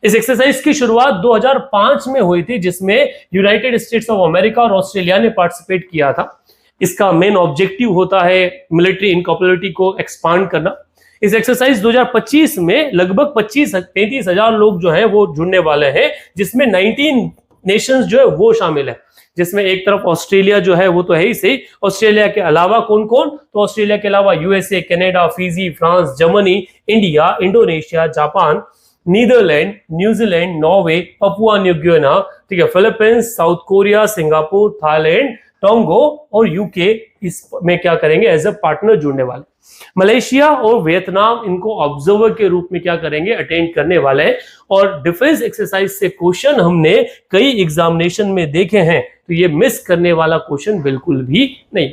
इस एक्सरसाइज की शुरुआत 2005 में हुई थी, जिसमें यूनाइटेड स्टेट्स ऑफ अमेरिका और ऑस्ट्रेलिया ने पार्टिसिपेट किया था। इसका मेन ऑब्जेक्टिव होता है मिलिट्री इनकैपेबिलिटी को एक्सपांड करना। इस एक्सरसाइज 2025 में लगभग 35 हजार लोग जो है वो जुड़ने वाले हैं, जिसमें 19 नेशंस जो है वो शामिल है। जिसमें एक तरफ ऑस्ट्रेलिया जो है वो तो है ही सही, ऑस्ट्रेलिया के अलावा कौन कौन, तो ऑस्ट्रेलिया के अलावा USA, Canada, Fiji, France, Germany, India, Indonesia, Japan, Netherland, New Zealand, Norway, Papua New Guinea, ठीक है, Philippines, South Korea, Singapore, Thailand, Tonga और यूके इसमें क्या करेंगे, एज ए पार्टनर जुड़ने वाले। मलेशिया और वियतनाम इनको ऑब्जर्वर के रूप में क्या करेंगे, अटेंड करने वाले हैं। और डिफेंस एक्सरसाइज से क्वेश्चन हमने कई एग्जामिनेशन में देखे हैं, तो ये मिस करने वाला क्वेश्चन बिल्कुल भी नहीं।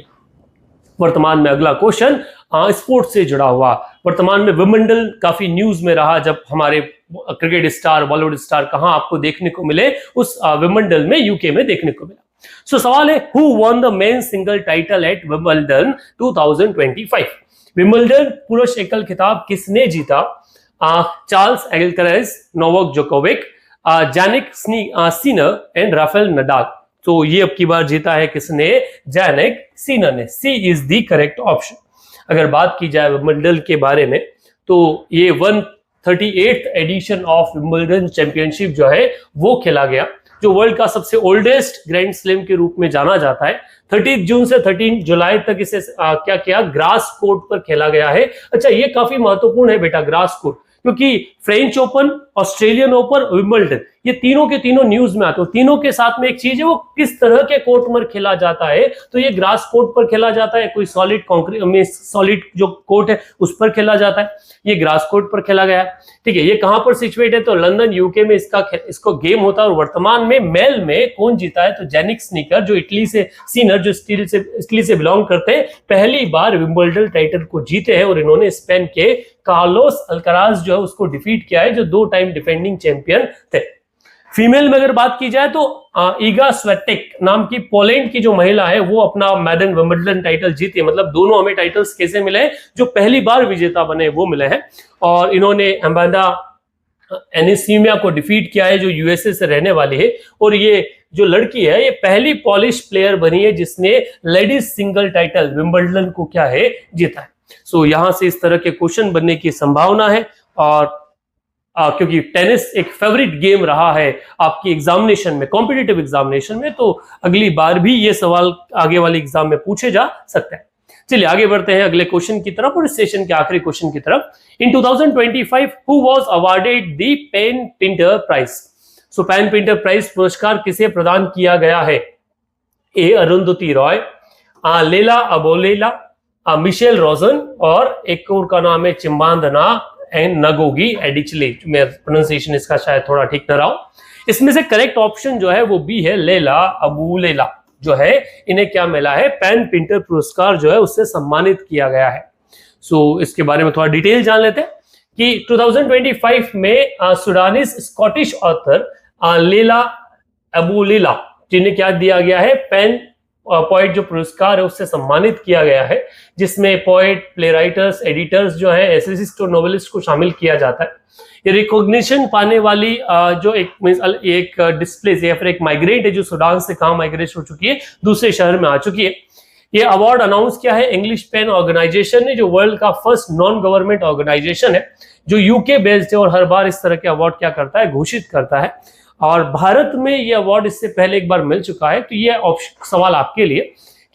वर्तमान में अगला क्वेश्चन स्पोर्ट्स से जुड़ा हुआ। वर्तमान में विंबलडन काफी न्यूज में रहा, जब हमारे क्रिकेट स्टार, बॉलीवुड स्टार कहां आपको देखने को मिले, उस विंबलडन में, यूके में देखने को मिला। सो सवाल है, who won the men single title at Wimbledon 2025? Wimbledon पुरुष एकल खिताब किसने जीता? Charles Alcaraz, Novak Djokovic, Jannik Sinner and Rafael Nadal. तो ये अब की बार जीता है किसने? जानिक सिनर ने। सी इज द करेक्ट ऑप्शन। अगर बात की जाए विंबलडन के बारे में, तो ये 138th addition of Wimbledon championship जो है वो खेला गया, जो वर्ल्ड का सबसे ओल्डेस्ट ग्रैंड स्लैम के रूप में जाना जाता है। 30 जून से 13 जुलाई तक इसे क्या किया, ग्रास कोर्ट पर खेला गया है। अच्छा, ये काफी महत्वपूर्ण है बेटा, ग्रास कोर्ट, क्योंकि French open, Australian open, Wimbledon, ये तीनों के तीनों न्यूज में आते हैं। तीनों के साथ में एक चीज है, वो किस तरह के कोर्ट पर खेला जाता है, तो ये ग्रास कोर्ट पर खेला जाता है, कोई सॉलिड कॉन्क्रीट में, सॉलिड जो कोर्ट है उस पर खेला जाता है। ये ग्रास कोर्ट पर खेला गया, ठीक है। ये कहां पर सिचुएट है, तो लंदन, यूके में इसको गेम होता है। और वर्तमान में मेल में कौन जीता है, तो जेनिक सिनर, जो इटली से, सीनर जो इटली से बिलोंग करते हैं, पहली बार विंबलडन टाइटल को जीते हैं। और इन्होंने स्पेन के कार्लोस अल्कराज जो है उसको डिफीट किया है, जो 2 टाइम डिफेंडिंग चैंपियन थे। फीमेल में अगर बात की जाए तो ईगा स्विएटेक नाम की पोलैंड की जो महिला है वो अपना मैडन विंबलडन टाइटल जीती है। मतलब दोनों हमें टाइटल्स कैसे मिले हैं, जो पहली बार विजेता बने वो मिले हैं। और इन्होंने अमांडा एनिसिमिया को डिफीट किया है, जो यूएसए से रहने वाली है। और ये जो लड़की है, ये पहली पॉलिश प्लेयर बनी है जिसने लेडीज सिंगल टाइटल विंबलडन को क्या है, जीता है। सो यहां से इस तरह के क्वेश्चन बनने की संभावना है। और क्योंकि टेनिस एक फेवरेट गेम रहा है आपकी एग्जामिनेशन में, कॉम्पिटिटिव एग्जामिनेशन में, तो अगली बार भी ये सवाल आगे वाले एग्जाम में पूछे जा सकते हैं। चलिए आगे बढ़ते हैं अगले क्वेश्चन की तरफ, और इस सेशन के आखिरी क्वेश्चन की तरफ। In 2025 who was awarded the PEN Pinter prize? So PEN Pinter prize पुरस्कार किसे प्रदान किया गया है? ए अरुंधति रॉय, लेला अबोलेला, मिशेल रोजन, और एक और का नाम है चिम्बांदना एंड नगोगी एडिचले। मैं प्रोनाउंसिएशन इसका शायद थोड़ा ठीक न रहा हो। इसमें से करेक्ट ऑप्शन जो है वो बी है, लेला अबुलेला जो है, इन्हें क्या मिला है, पेन पिंटर पुरस्कार जो है उससे सम्मानित किया गया है। सो इसके बारे में थोड़ा डिटेल जान लेते हैं कि 2025 में सुडानीज स्कॉटिश ऑथर लेला अबुलेला जिन्हें क्या दिया गया है, पेन पोएट जो पुरस्कार है उससे सम्मानित किया गया है, जिसमें पोएट, प्ले राइटर्स, एडिटर्स जो है, एसेसिस्ट और नोवेलिस्ट को शामिल किया जाता है। ये रिकॉग्निशन पाने वाली जो एक डिस्प्लेस या फिर एक माइग्रेंट है, जो सूडान से कहां माइग्रेट हो चुकी है, दूसरे शहर में आ चुकी है। ये अवार्ड अनाउंस किया है इंग्लिश पेन ऑर्गेनाइजेशन ने, जो वर्ल्ड का फर्स्ट नॉन गवर्नमेंट ऑर्गेनाइजेशन है, जो यूके बेस्ड है और हर बार इस तरह के अवार्ड क्या करता है, घोषित करता है। और भारत में ये अवार्ड इससे पहले एक बार मिल चुका है। तो ये सवाल आपके लिए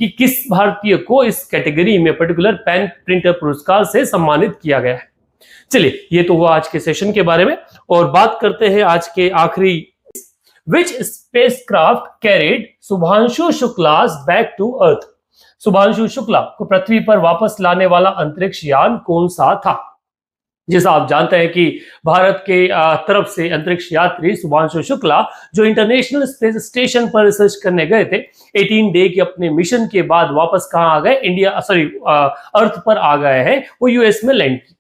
कि किस भारतीय को इस कैटेगरी में पर्टिकुलर पेन प्रिंटर पुरस्कार से सम्मानित किया गया है। चलिए, ये तो हुआ आज के सेशन के बारे में, और बात करते हैं आज के आखिरी। Which spacecraft carried Shubhanshu Shukla's back to earth? Shubhanshu Shukla को पृथ्वी पर वापस लाने वाला अंतरिक्ष यान कौन सा था? जैसा आप जानते हैं कि भारत के तरफ से अंतरिक्ष यात्री शुभांशु शुक्ला जो इंटरनेशनल स्पेस स्टेशन पर रिसर्च करने गए थे, 18 डे के अपने मिशन के बाद वापस कहां आ गए? अर्थ पर आ गए हैं, वो यूएस में लैंड की।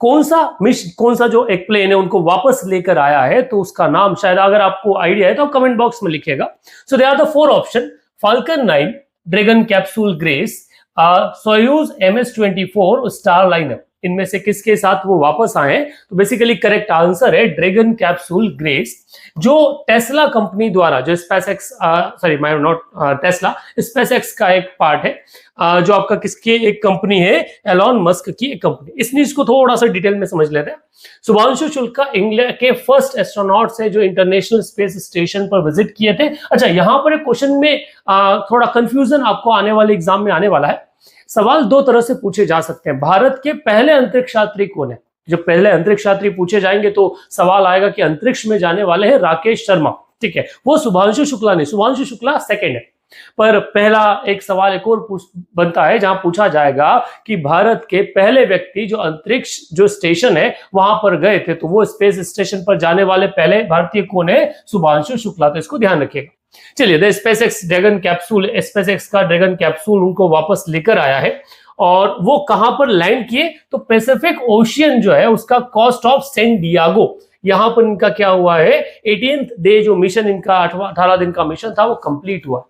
कौन सा जो एक प्लेन है उनको वापस लेकर आया है, तो उसका नाम शायद अगर आपको आइडिया है तो आप कमेंट बॉक्स में लिखिएगा। So they are the 4 option: Falcon 9, Dragon capsule Grace, Soyuz MS-24, Starliner. इनमें से किसके साथ वो वापस आए? तो बेसिकली करेक्ट आंसर है ड्रैगन कैप्सूल ग्रेस, जो टेस्ला कंपनी द्वारा, जो स्पेसएक्स टेस्ला, स्पेसएक्स का एक पार्ट है, जो आपका किसकी एक कंपनी है, एलॉन मस्क की एक कंपनी। इस न्यूज को थोड़ा सा डिटेल में समझ लेते हैं। शुभांशु शुक्ला इंग्लैंड के फर्स्ट एस्ट्रोनॉट्स है जो इंटरनेशनल स्पेस स्टेशन पर विजिट किए थे। अच्छा, यहां पर एक क्वेश्चन में थोड़ा कंफ्यूजन आपको आने वाले एग्जाम में आने वाला है। सवाल 2 तरह से पूछे जा सकते हैं। भारत के पहले अंतरिक्ष यात्री कौन है? जब पहले अंतरिक्ष यात्री पूछे जाएंगे तो सवाल आएगा कि अंतरिक्ष में जाने वाले हैं राकेश शर्मा, ठीक है, वो शुभांशु शुक्ला नहीं, शुभांशु शुक्ला सेकंड है। पर पहला एक सवाल एक और बनता है जहां पूछा जाएगा कि भारत के पहले व्यक्ति जो अंतरिक्ष जो स्टेशन है वहां पर गए थे, तो वो स्पेस स्टेशन पर जाने वाले पहले भारतीय कौन है? शुभांशु शुक्ला। तो इसको ध्यान रखिएगा। चलिए, the SpaceX dragon capsule, SpaceX का ड्रैगन कैप्सूल उनको वापस लेकर आया है, और वो कहां पर लैंड किए? तो पैसिफिक ओशियन जो है उसका कोस्ट ऑफ सैन डिएगो, यहां पर इनका क्या हुआ है? 18th डे जो मिशन इनका 18 दिन का मिशन था वो कंप्लीट हुआ।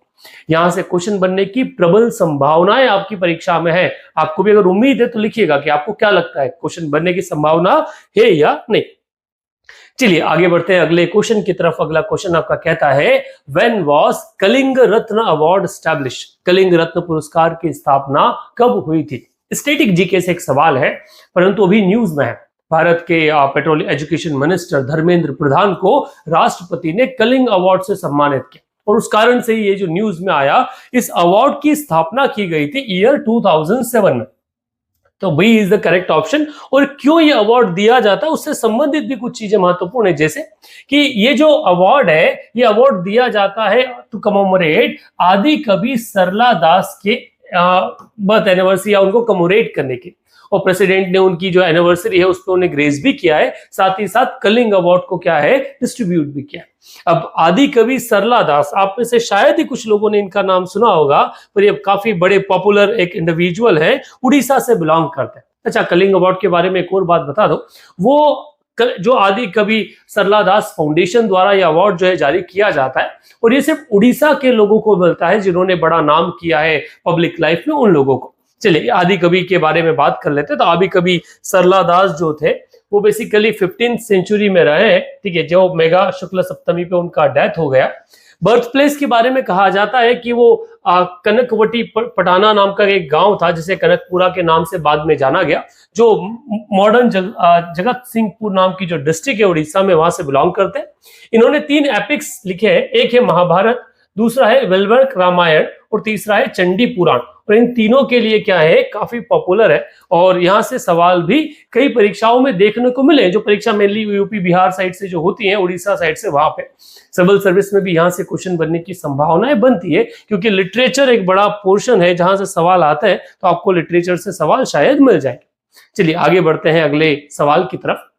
यहां से क्वेश्चन बनने की प्रबल संभावनाएं आपकी परीक्षा में है। आपको भी अगर उम्मीद है तो लिखिएगा कि आपको क्या लगता है, क्वेश्चन बनने की संभावना है या नहीं। चलिए आगे बढ़ते हैं अगले क्वेश्चन की तरफ। अगला क्वेश्चन आपका कहता है, when was Kalinga Ratna award establish? Kalinga Ratna पुरस्कार की स्थापना कब हुई थी? स्टैटिक जीके से एक सवाल है, परंतु अभी न्यूज में है। भारत के petroleum education minister Dharmendra Pradhan को राष्ट्रपति ने कलिंग अवार्ड से सम्मानित किया, और उस कारण से ये जो न्यूज में आया, इस अवार्ड की स्थापना की गई थी ईयर 2007 में। तो B is the correct option. और क्यों ये अवार्ड दिया जाता है उससे संबंधित भी कुछ चीजें महत्वपूर्ण है, जैसे कि ये जो अवार्ड है, ये अवार्ड दिया जाता है टू कमेमोरेट आदि कवि सरला दास के बर्थ एनिवर्सरी या उनको कमेमोरेट करने की। और प्रेसिडेंट ने उनकी जो एनिवर्सरी है उस पर उन्हें ग्रेस भी किया है, साथ ही साथ कलिंग अवार्ड को क्या है, डिस्ट्रीब्यूट भी किया है। अब आदि कवि सरला दास, आप में से शायद ही कुछ लोगों ने इनका नाम सुना होगा, पर ये काफी बड़े पॉपुलर एक इंडिविजुअल है, उड़ीसा से बिलोंग करते हैं। अच्छा, कलिंग अवार्ड के बारे में एक और बात बता दो, वो जो आदि कवि सरला दास फाउंडेशन द्वारा यह अवार्ड जो है जारी किया जाता है, और ये सिर्फ उड़ीसा के लोगों को मिलता है जिन्होंने बड़ा नाम किया है पब्लिक लाइफ में, उन लोगों को। चलिए आदि कवि के बारे में बात कर लेते हैं। तो आदि कवि सरला दास जो थे वो बेसिकली 15th सेंचुरी में रहे हैं, ठीक है, जो मेघा शुक्ल सप्तमी पे उनका डेथ हो गया। बर्थ प्लेस के बारे में कहा जाता है कि वो कनकवटी पटाना नाम का एक गांव था जिसे कनकपुरा के नाम से बाद में जाना गया, जो मॉडर्न जगत सिंहपुर नाम की जो डिस्ट्रिक्ट है उड़ीसा में, वहां से बिलोंग करते हैं। इन्होंने 3 एपिक्स लिखे हैं, एक है महाभारत, दूसरा है वेलवर्क रामायण, और तीसरा है चंडी पुराण। और इन तीनों के लिए क्या है, काफी पॉपुलर है, और यहाँ से सवाल भी कई परीक्षाओं में देखने को मिले, जो परीक्षा मेनली यूपी बिहार साइड से जो होती है, उड़ीसा साइड से, वहां पे सिविल सर्विस में भी यहाँ से क्वेश्चन बनने की संभावनाएं बनती है, क्योंकि लिटरेचर एक बड़ा पोर्शन है जहां से सवाल आते हैं, तो आपको लिटरेचर से सवाल शायद मिल जाएंगे। चलिए आगे बढ़ते हैं अगले सवाल की तरफ।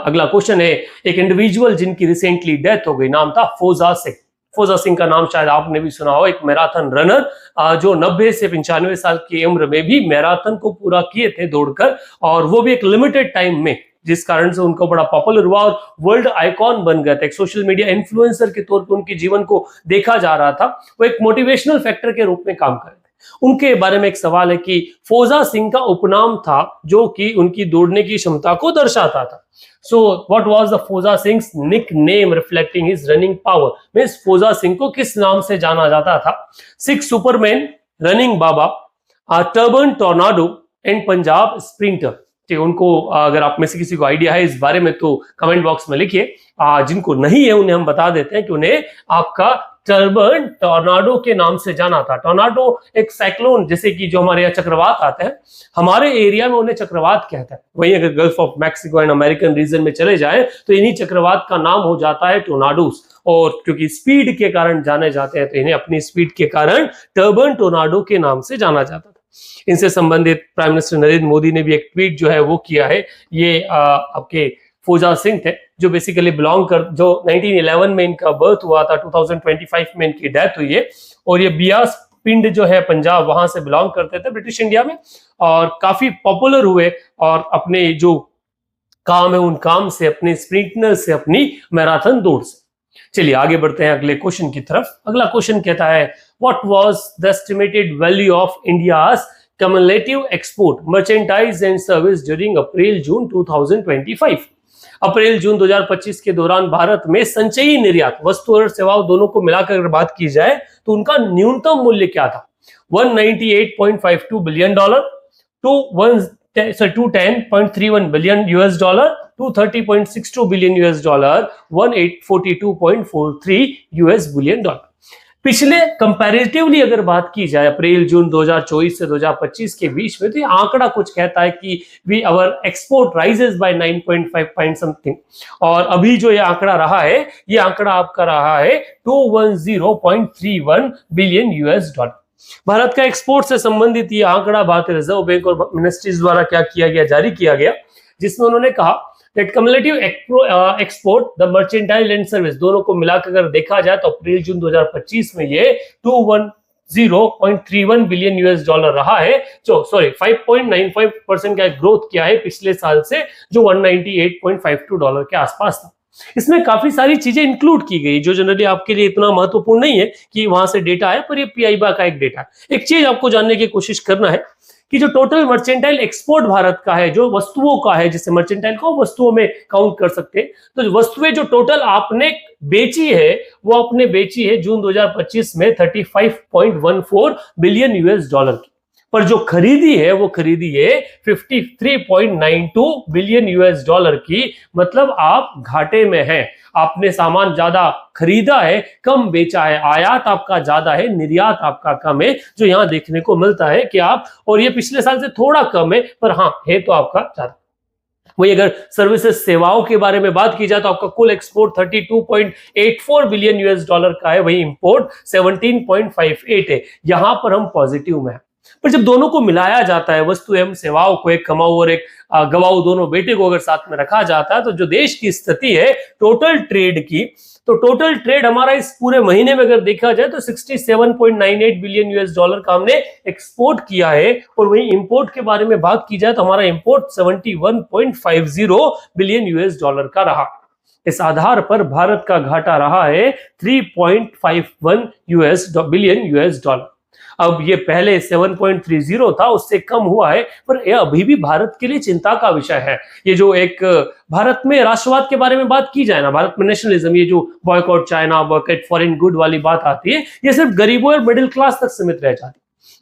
अगला क्वेश्चन है, एक इंडिविजुअल जिनकी रिसेंटली डेथ हो गई, नाम था फौजा सिंह। फौजा सिंह का नाम शायद आपने भी सुना हो, एक मैराथन रनर जो 90 से 95 साल की उम्र में भी मैराथन को पूरा किए थे दौड़कर, और वो भी एक लिमिटेड टाइम में, जिस कारण से उनको बड़ा पॉपुलर हुआ और वर्ल्ड आइकॉन बन गए थे। एक सोशल मीडिया इन्फ्लुएंसर के तौर पर उनके जीवन को देखा जा रहा था, वो एक मोटिवेशनल फैक्टर के रूप में काम कर रहे थे। उनके बारे में एक सवाल है कि फौजा सिंह का उपनाम था जो कि उनकी दौड़ने की क्षमता को दर्शाता था। So what was the Foza Singh's nickname reflecting his running power? Means फौजा सिंह को किस नाम से जाना जाता था? 6 Superman, running Baba, turban tornado and Punjab sprinter. ठीक, उनको अगर आप में से किसी को आइडिया है इस बारे में तो कमेंट बॉक्स में लिखिए। जिनको नहीं है उन्हें हम बता देते हैं कि उन्हें आपका टर्बन टॉर्नाडो के नाम से जाना था। टॉर्नाडो एक साइक्लोन, जैसे कि जो हमारे यहाँ चक्रवात आते हैं, हमारे एरिया में उन्हें चक्रवात कहते हैं। वहीं अगर gulf of Mexico and American region में चले जाएं तो इन्हीं चक्रवात का नाम हो जाता है टोर्नाडोस, और क्योंकि स्पीड के कारण जाने जाते हैं तो इन्हें अपनी स्पीड के कारण टर्बन टोर्नाडो के नाम से जाना जाता था। इनसे संबंधित प्राइम मिनिस्टर नरेंद्र मोदी ने भी एक ट्वीट जो है वो किया है। ये आपके फौजा सिंह थे जो बेसिकली बिलोंग कर, जो 1911 में इनका बर्थ हुआ था, 2025 में इनकी डेथ हुई है, और ये बियास पिंड जो है पंजाब, वहां से बिलोंग करते थे ब्रिटिश इंडिया में, और काफी पॉपुलर हुए और अपने जो काम है उन काम से, अपने स्प्रिंटनर से, अपनी मैराथन दौड़ से। चलिए आगे बढ़ते हैं अगले क्वेश्चन की तरफ। अगला क्वेश्चन कहता है what was the estimated value of India's cumulative export merchandise and service during अप्रैल जून 2025। अप्रैल जून 2025 के दौरान भारत में संचयी निर्यात, वस्तु और सेवाओं दोनों को मिलाकर अगर बात की जाए तो उनका न्यूनतम मूल्य क्या था? 198.52 billion dollar, 210.31 billion US dollar, 230.62 billion US dollar, 1842.43 US billion dollar. पिछले कंपैरेटिवली अगर बात की जाए अप्रैल जून 2024 से 2025 के बीच में, तो ये आंकड़ा कुछ कहता है कि we our export rises by 9.5 point something, और अभी जो ये आंकड़ा रहा है, ये आंकड़ा आपका रहा है 210.31 बिलियन यूएस डॉलर। भारत का एक्सपोर्ट से संबंधित ये आंकड़ा भारतीय रिजर्व बैंक और मिनिस्ट्रीज द्वारा क्या किया गया, जारी किया गया, जिसमें उन्होंने कहा that cumulative export the mercantile and service दोनों को मिलाकर अगर देखा जाए तो अप्रैल जून 2025 में ये 210.31 बिलियन यूएस डॉलर रहा है, जो 5.95% का ग्रोथ किया है पिछले साल से, जो 198.52 डॉलर के आसपास था। इसमें काफी सारी चीजें इंक्लूड की गई जो जनरली आपके लिए इतना महत्वपूर्ण नहीं है कि वहां से डेटा है, पर ये पीआईबा का एक डेटा है। एक चीज आपको जानने की कोशिश करना है कि जो टोटल मर्चेंटाइल एक्सपोर्ट भारत का है, जो वस्तुओं का है, जिससे मर्चेंटाइल को वस्तुओं में काउंट कर सकते हैं, तो वस्तुएं जो टोटल आपने बेची है वो आपने बेची है जून 2025 में 35.14 बिलियन यूएस डॉलर की, पर जो खरीदी है वो खरीदी है 53.92 बिलियन यूएस डॉलर की। मतलब आप घाटे में हैं, आपने सामान ज्यादा खरीदा है, कम बेचा है, आयात आपका ज्यादा है, निर्यात आपका कम है, जो यहां देखने को मिलता है कि आप, और ये पिछले साल से थोड़ा कम है, पर हाँ है तो आपका ज्यादा। वही अगर सर्विसेज सेवाओं के बारे में बात की जाए तो आपका कुल एक्सपोर्ट 32.84 बिलियन यूएस डॉलर का है, वही इंपोर्ट 17.58 है। यहां पर हम पॉजिटिव में हैं, पर जब दोनों को मिलाया जाता है, वस्तु एवं सेवाओं को, एक कमाऊ और एक गवाऊ दोनों बेटे को अगर साथ में रखा जाता है, तो जो देश की स्थिति है टोटल ट्रेड की, तो टोटल ट्रेड हमारा इस पूरे महीने में अगर देखा जाए तो 67.98 बिलियन यूएस डॉलर का हमने एक्सपोर्ट किया है, और वही इंपोर्ट के बारे में बात की जाए तो हमारा इंपोर्ट 71.50 बिलियन यूएस डॉलर का रहा। इस आधार पर भारत का घाटा रहा है 3.51 बिलियन यूएस डॉलर। अब ये पहले 7.30 था, उससे कम हुआ है, पर यह अभी भी भारत के लिए चिंता का विषय है। ये जो एक भारत में राष्ट्रवाद के बारे में बात की जाए ना, भारत में नेशनलिज्म, ये जो boycott China, boycott foreign good वाली बात आती है, ये सिर्फ गरीबों और मिडिल क्लास तक सीमित रह जाती है।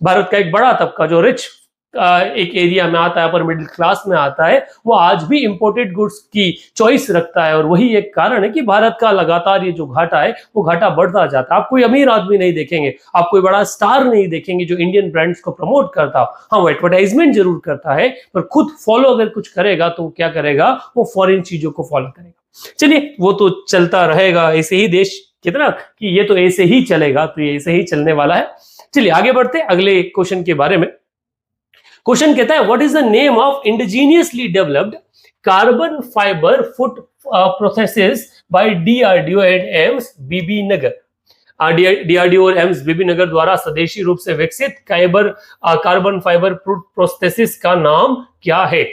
भारत का एक बड़ा तबका जो रिच एक एरिया में आता है, पर मिडिल क्लास में आता है, वो आज भी इंपोर्टेड गुड्स की चॉइस रखता है, और वही एक कारण है कि भारत का लगातार ये जो घाटा है वो घाटा बढ़ता जाता है। आप कोई अमीर आदमी नहीं देखेंगे, आप कोई बड़ा स्टार नहीं देखेंगे जो इंडियन ब्रांड्स को प्रमोट करता हो। हाँ, वो एडवर्टाइजमेंट जरूर करता है, पर खुद फॉलो अगर कुछ करेगा तो क्या करेगा, वो फॉरेन चीजों को फॉलो करेगा। चलिए, वो तो चलता रहेगा, ऐसे ही देश कितना कि ये तो ऐसे ही चलेगा, तो ये ऐसे ही चलने वाला है। चलिए आगे बढ़ते अगले क्वेश्चन के बारे में। क्वेश्चन कहता है what is the name of indigenously developed carbon fibre foot prostheses by DRDO and AIIMS BB Nagar. DRDO और एम्स बीबी नगर द्वारा स्वदेशी रूप से विकसित कार्बन फाइबर फुट प्रोसेसेस का नाम क्या है?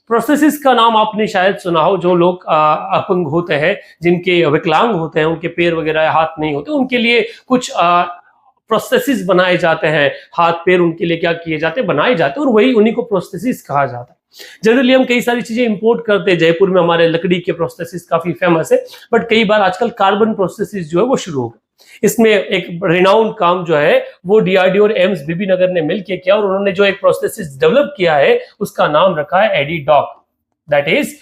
प्रोसेसेस का नाम आपने शायद सुना हो, जो लोग अपंग होते हैं, जिनके विकलांग होते हैं, उनके पैर वगैरह हाथ नहीं होते, उनके लिए कुछ प्रोसेसेस बनाए जाते हैं, हाथ पैर उनके लिए क्या किए जाते हैं, बनाए जाते हैं, और वही उन्हीं को प्रोसेसेस कहा जाता है। जनरली हम कई सारी चीजें इंपोर्ट करते हैं, जयपुर में हमारे लकड़ी के प्रोसेसेस काफी फेमस है, बट कई बार आजकल कार्बन प्रोसेसेस जो है वो शुरू हो गए। इसमें एक रिनाउंड काम जो है वो डीआरडीओ और एम्स बीबी नगर ने मिलकर किया, और उन्होंने जो एक प्रोसेसेस डेवलप किया है उसका नाम रखा है एडीडॉक, दैट इज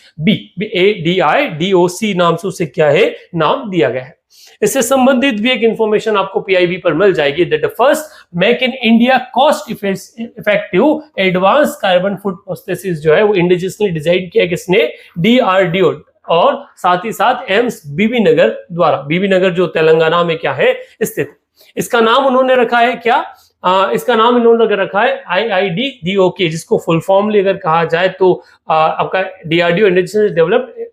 ADIDOC नाम से उसे क्या है नाम दिया गया है। इससे संबंधित भी एक इंफॉर्मेशन आपको पीआईबी पर मिल जाएगी that the first make in India cost effective advance carbon foot processes जो है वो इंडिजियसली डिजाइन किया किसने, डीआरडीओ, और साथ ही साथ एम्स बीबी नगर द्वारा। बीबी नगर जो तेलंगाना में क्या है स्थित। इसका नाम उन्होंने रखा है क्या, इसका नाम इन्होंने रखा है IIDDOK, जिसको फुल फॉर्मली अगर कहा जाए तो आपका DRDO indigenous developed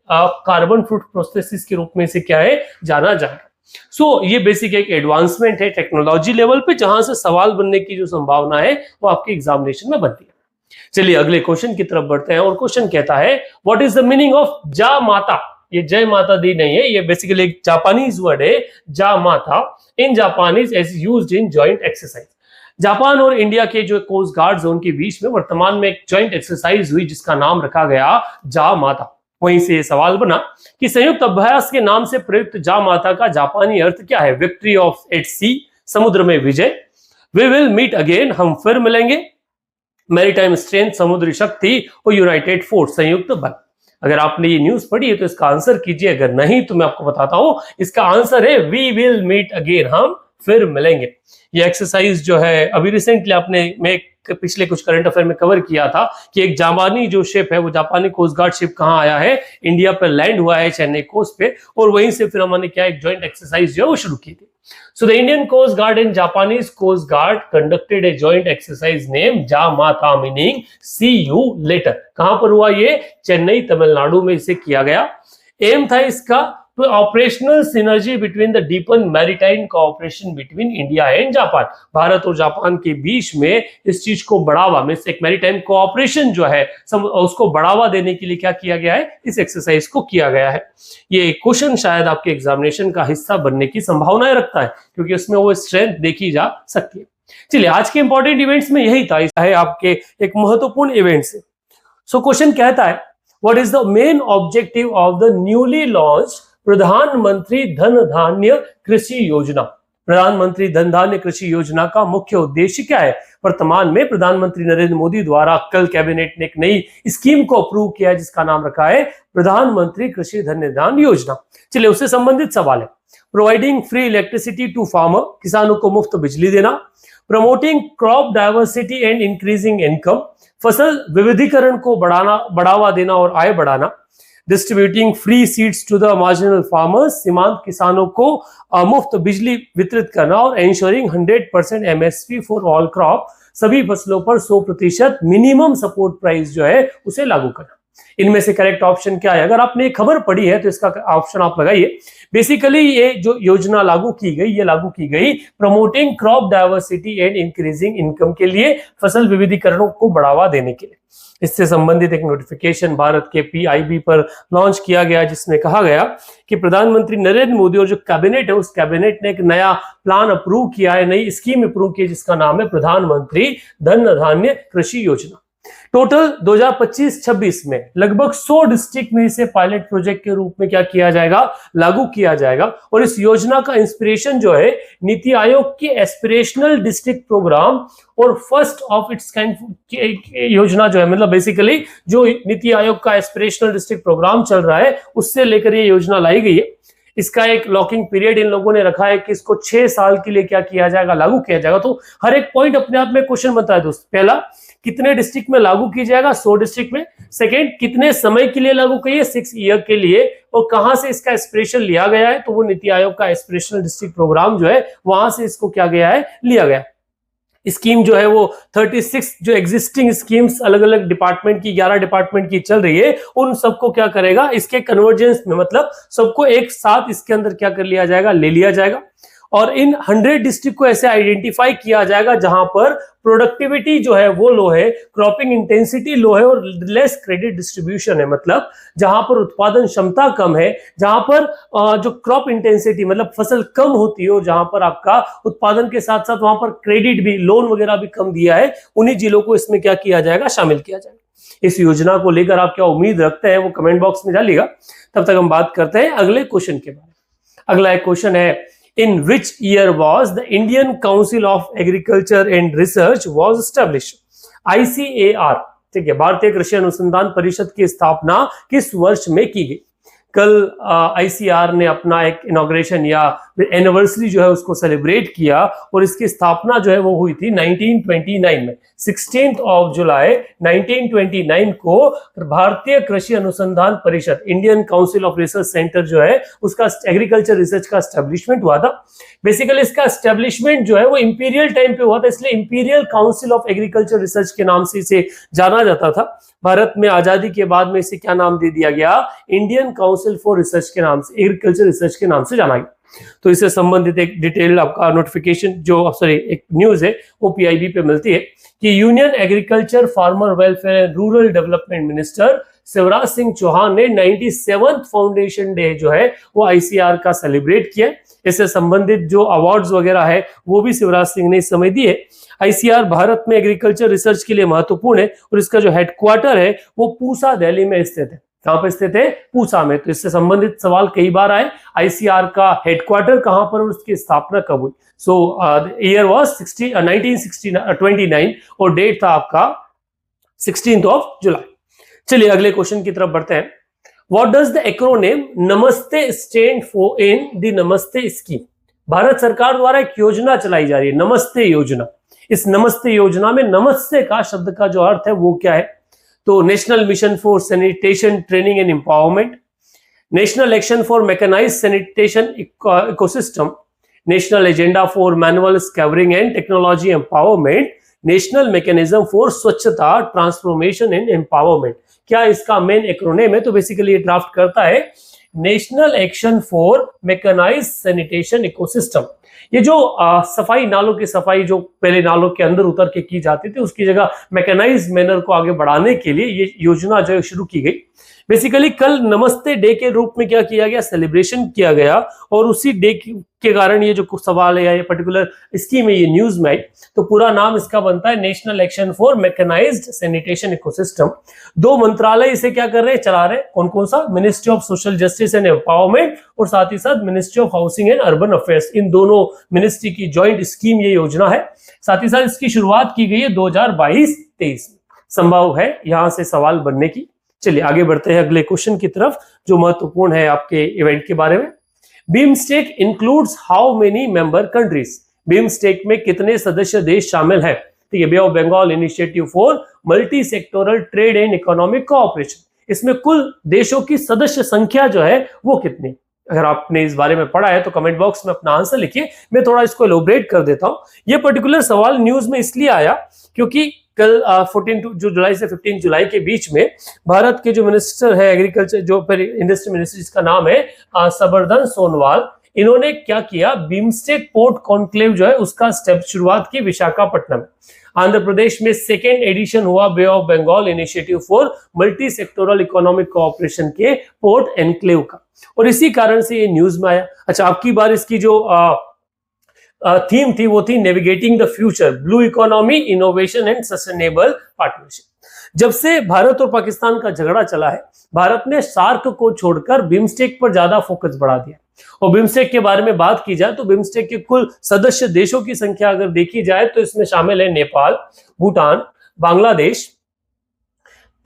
carbon fruit processes के रूप में से क्या है जाना जाएगा। सो ये बेसिक एक एडवांसमेंट है टेक्नोलॉजी लेवल पे, जहां से सवाल बनने की जो संभावना है वो आपके एग्जामिनेशन में बनती है। चलिए अगले क्वेश्चन की तरफ बढ़ते हैं और क्वेश्चन कहता है what is the meaning of जा माता। ये जय माता दी नहीं है, ये बेसिकली एक जापानीज वर्ड है जा माता। In Japanese as used in joint exercise. Japan और इंडिया के जो कोस्ट गार्ड जोन के बीच में वर्तमान में एक जॉइंट एक्सरसाइज हुई जिसका नाम रखा गया जा माता। वहीं से सवाल बना कि संयुक्त अभ्यास के नाम से प्रयुक्त जा माता का जापानी अर्थ क्या है, विक्ट्री ऑफ एट सी, समुद्र में विजय, वी विल मीट अगेन, हम फिर मिलेंगे, मैरीटाइम स्ट्रेंथ, समुद्री शक्ति, और यूनाइटेड फोर्स, संयुक्त बल। अगर आपने ये न्यूज पढ़ी है तो इसका आंसर कीजिए, अगर नहीं तो मैं आपको बताता हूं इसका आंसर है वी विल मीट अगेन, हम फिर मिलेंगे। ये एक्सरसाइज जो है अभी रिसेंटली आपने मैं पिछले कुछ करंट अफेयर में कवर किया था कि एक जापानी जो शिप है वो जापानी कोस्ट गार्ड शिप कहाँ आया है, इंडिया पर लैंड हुआ है चेन्नई कोस्ट पे, और वहीं से फिर हमने क्या एक जॉइंट एक्सरसाइज जो है वो शुरू की थी। So the Indian Coast Guard and Japanese Coast Guard conducted a joint exercise named Jamata, meaning see you later। कहां पर हुआ ये, चेन्नई तमिलनाडु में इसे किया गया। एम था इसका तो operational synergy between the deepen maritime cooperation between India and Japan. Bharat और जापान के बीच में इस चीज को बढ़ावा में एक मैरीटाइम कोऑपरेशन जो है उसको बढ़ावा देने के लिए क्या किया गया है, इस एक्सरसाइज को किया गया है। ये क्वेश्चन शायद आपके एग्जामिनेशन का हिस्सा बनने की संभावनाएं रखता है क्योंकि उसमें वो स्ट्रेंथ देखी जा सकती है। चलिए आज के इंपॉर्टेंट इवेंट्स में यही था, है आपके एक महत्वपूर्ण इवेंट से। सो क्वेश्चन कहता है what is the main objective of the newly launched प्रधानमंत्री धन धान्य कृषि योजना। प्रधानमंत्री धन धान्य कृषि योजना का मुख्य उद्देश्य क्या है। वर्तमान में प्रधानमंत्री नरेंद्र मोदी द्वारा कल कैबिनेट ने एक नई स्कीम को अप्रूव किया है जिसका नाम रखा है प्रधानमंत्री कृषि धन धान्य योजना। चलिए उससे संबंधित सवाल है। Providing free electricity to farmer, किसानों को मुफ्त बिजली देना। Promoting crop diversity and increasing income, फसल विविधीकरण को बढ़ावा देना और आय बढ़ाना। Distributing free seeds to the marginal farmers, सीमांत किसानों को मुफ्त बिजली वितरित करना। और ensuring 100% MSP for all crop, सभी फसलों पर 100% मिनिमम सपोर्ट प्राइस जो है उसे लागू करना। इनमें से करेक्ट ऑप्शन क्या है। अगर आपने खबर पढ़ी है तो इसका ऑप्शन आप लगाइए। बेसिकली ये जो योजना लागू की गई, ये लागू की गई promoting crop diversity and increasing income के लिए, फसल विविधीकरण को बढ़ावा देने के लिए। इससे संबंधित एक नोटिफिकेशन भारत के PIB पर लॉन्च किया गया जिसमें कहा गया कि प्रधानमंत्री नरेंद्र मोदी और जो कैबिनेट है उस कैबिनेट ने एक नया प्लान अप्रूव किया है, नई स्कीम अप्रूव की है जिसका नाम है प्रधानमंत्री धन धान्य कृषि योजना। टोटल 2025-26 में लगभग 100 डिस्ट्रिक्ट में इसे पायलट प्रोजेक्ट के रूप में क्या किया जाएगा, लागू किया जाएगा। और इस योजना का इंस्पिरेशन जो है नीति आयोग के एस्पिरेशनल डिस्ट्रिक्ट प्रोग्राम और फर्स्ट ऑफ इट्स काइंड योजना जो है, मतलब बेसिकली जो नीति आयोग का एस्पिरेशनल डिस्ट्रिक्ट प्रोग्राम चल रहा है उससे लेकर ये योजना लाई गई है। इसका एक लॉकिंग पीरियड इन लोगों ने रखा है कि इसको 6 साल के लिए क्या किया जाएगा, लागू किया जाएगा। तो हर एक पॉइंट अपने आप में क्वेश्चन बनता है दोस्त। पहला, कितने डिस्ट्रिक्ट में लागू की जाएगा, 100 डिस्ट्रिक्ट में। सेकंड, कितने समय के लिए लागू की है, 6 ईयर के लिए। और कहां से इसका एस्पिरेशन लिया गया है, तो वो नीति आयोग का एस्पिरेशनल डिस्ट्रिक्ट प्रोग्राम जो है वहां से इसको क्या गया है, लिया गया। स्कीम जो है वो 36 जो एग्जिस्टिंग स्कीम्स अलग अलग डिपार्टमेंट की 11 डिपार्टमेंट की चल रही है उन सबको क्या करेगा, इसके कन्वर्जेंस में, मतलब सबको एक साथ इसके अंदर क्या कर लिया जाएगा, ले लिया जाएगा। और इन 100 डिस्ट्रिक्ट को ऐसे आइडेंटिफाई किया जाएगा जहां पर प्रोडक्टिविटी जो है वो लो है, क्रॉपिंग इंटेंसिटी लो है और लेस क्रेडिट डिस्ट्रीब्यूशन है। मतलब जहां पर उत्पादन क्षमता कम है, जहां पर जो क्रॉप इंटेंसिटी मतलब फसल कम होती है और जहां पर आपका उत्पादन के साथ साथ वहां पर क्रेडिट भी, लोन वगैरह भी कम दिया है, उन्हीं जिलों को इसमें क्या किया जाएगा, शामिल किया जाएगा। इस योजना को लेकर आप क्या उम्मीद रखते हैं वो कमेंट बॉक्स में डालिएगा। तब तक हम बात करते हैं अगले क्वेश्चन के बारे में। अगला एक क्वेश्चन है, in which year was the Indian Council of Agriculture and Research was established? ICAR, ठीक है, भारतीय कृषि अनुसंधान परिषद की स्थापना किस वर्ष में की गई। कल आईसीआर ने अपना एक इनॉग्रेशन या एनिवर्सरी जो है उसको सेलिब्रेट किया और इसकी स्थापना जो है वो हुई थी 1929 में। 16 जुलाई 1929 को भारतीय कृषि अनुसंधान परिषद, Indian council of research centre जो है उसका एग्रीकल्चर रिसर्च का एस्टेब्लिशमेंट हुआ था। बेसिकली इसका एस्टेब्लिशमेंट जो है वो इंपीरियल टाइम पे हुआ था, इसलिए imperial council of agriculture research के नाम से इसे जाना जाता था। भारत में आजादी के बाद में इसे क्या नाम दे दिया गया? इंडियन काउंसिल फॉर रिसर्च के नाम से, एग्रीकल्चर रिसर्च के नाम से जाना गया। तो इससे संबंधित एक डिटेल आपका नोटिफिकेशन जो एक न्यूज है वो पीआईबी पे मिलती है कि union agriculture, farmer welfare and rural development minister Shivraj Singh Chouhan ने 97th फाउंडेशन डे जो है वो आईसीआर का सेलिब्रेट किया। इससे संबंधित जो अवार्ड्स वगैरह है वो भी शिवराज सिंह ने इस समय दिए। आईसीआर भारत में एग्रीकल्चर रिसर्च के लिए महत्वपूर्ण है और इसका जो हेडक्वार्टर है वो पूसा, दिल्ली में स्थित है। कहां पे स्थित है? पूसा में। तो इससे संबंधित सवाल कई बार आए, आईसीआर का हेडक्वार्टर कहां पर और उसकी स्थापना कब हुई? सो ईयर वाज 1929 और डेट था आपका 16 जुलाई। चलिए अगले क्वेश्चन की तरफ बढ़ते हैं। व्हाट डज द एक्रोनिम नमस्ते स्टैंड फॉर इन द नमस्ते स्कीम? भारत सरकार द्वारा एक योजना चलाई जा रही है, नमस्ते योजना। इस नमस्ते योजना में नमस्ते का शब्द का जो अर्थ है वो क्या है? तो national mission for sanitation training and empowerment, national action for mechanised sanitation ecosystem, national agenda for manual scavenging and technology empowerment, national mechanism for Swachhata transformation and empowerment. क्या इसका मेन एक्रोनिम है? तो बेसिकली ये ड्राफ्ट करता है national action for mechanised sanitation ecosystem. ये जो सफाई, नालों की सफाई जो पहले नालों के अंदर उतर के की जाती थी उसकी जगह मैकेनाइज्ड मैनर को आगे बढ़ाने के लिए ये योजना जो है शुरू की गई। बेसिकली कल नमस्ते डे के रूप में क्या किया गया? सेलिब्रेशन किया गया और उसी डे के कारण ये जो सवाल है या ये पर्टिकुलर स्कीम है ये न्यूज में आई। तो पूरा नाम इसका बनता है national action for mechanised sanitation ecosystem. दो मंत्रालय इसे क्या कर रहे हैं? चला रहे हैं। कौन कौन सा? Ministry of social justice and empowerment और साथ ही साथ ministry of housing and urban affairs. इन दोनों मिनिस्ट्री की ज्वाइंट स्कीम ये योजना है। साथ ही साथ इसकी शुरुआत की गई है 2022-23 में। संभव है यहां से सवाल बनने की। चलिए आगे बढ़ते हैं अगले क्वेश्चन की तरफ जो महत्वपूर्ण है आपके इवेंट के बारे में। BIMSTEC includes how many member countries? BIMSTEC में कितने सदस्य देश शामिल हैं? तो ये bay of Bengal initiative for multi sectoral trade and economic cooperation, इसमें कुल देशों की सदस्य संख्या जो है वो कितनी? अगर आपने इस बारे में पढ़ा है तो कमेंट बॉक्स में अपना आंसर लिखिए, मैं थोड़ा इसको एलोबरेट कर देता हूं। ये पर्टिकुलर सवाल न्यूज में इसलिए आया क्योंकि कल 14 जुलाई से 15 जुलाई के बीच में भारत के जो मिनिस्टर है एग्रीकल्चर, जो इंडस्ट्री मिनिस्टर जिसका नाम है संवर्धन सोनोवाल, इन्होंने क्या किया? बीमस्टेक पोर्ट कॉन्क्लेव जो है उसका शुरुआत की विशाखापट्टनम में। आंध्र प्रदेश में सेकेंड एडिशन हुआ bay of Bengal initiative for multi sectoral economic cooperation के पोर्ट एनक्लेव का, और इसी कारण से ये न्यूज में आया। अच्छा, आपकी बार इसकी जो थीम थी वो थी navigating the future, blue economy, innovation and sustainable partnership. जब से भारत और पाकिस्तान का झगड़ा चला है, भारत ने सार्क को छोड़कर बिम्स्टेक पर ज्यादा फोकस बढ़ा दिया। और बिम्स्टेक के बारे में बात की जाए तो बिम्स्टेक के कुल सदस्य देशों की संख्या अगर देखी जाए तो इसमें शामिल है Nepal, Bhutan, Bangladesh,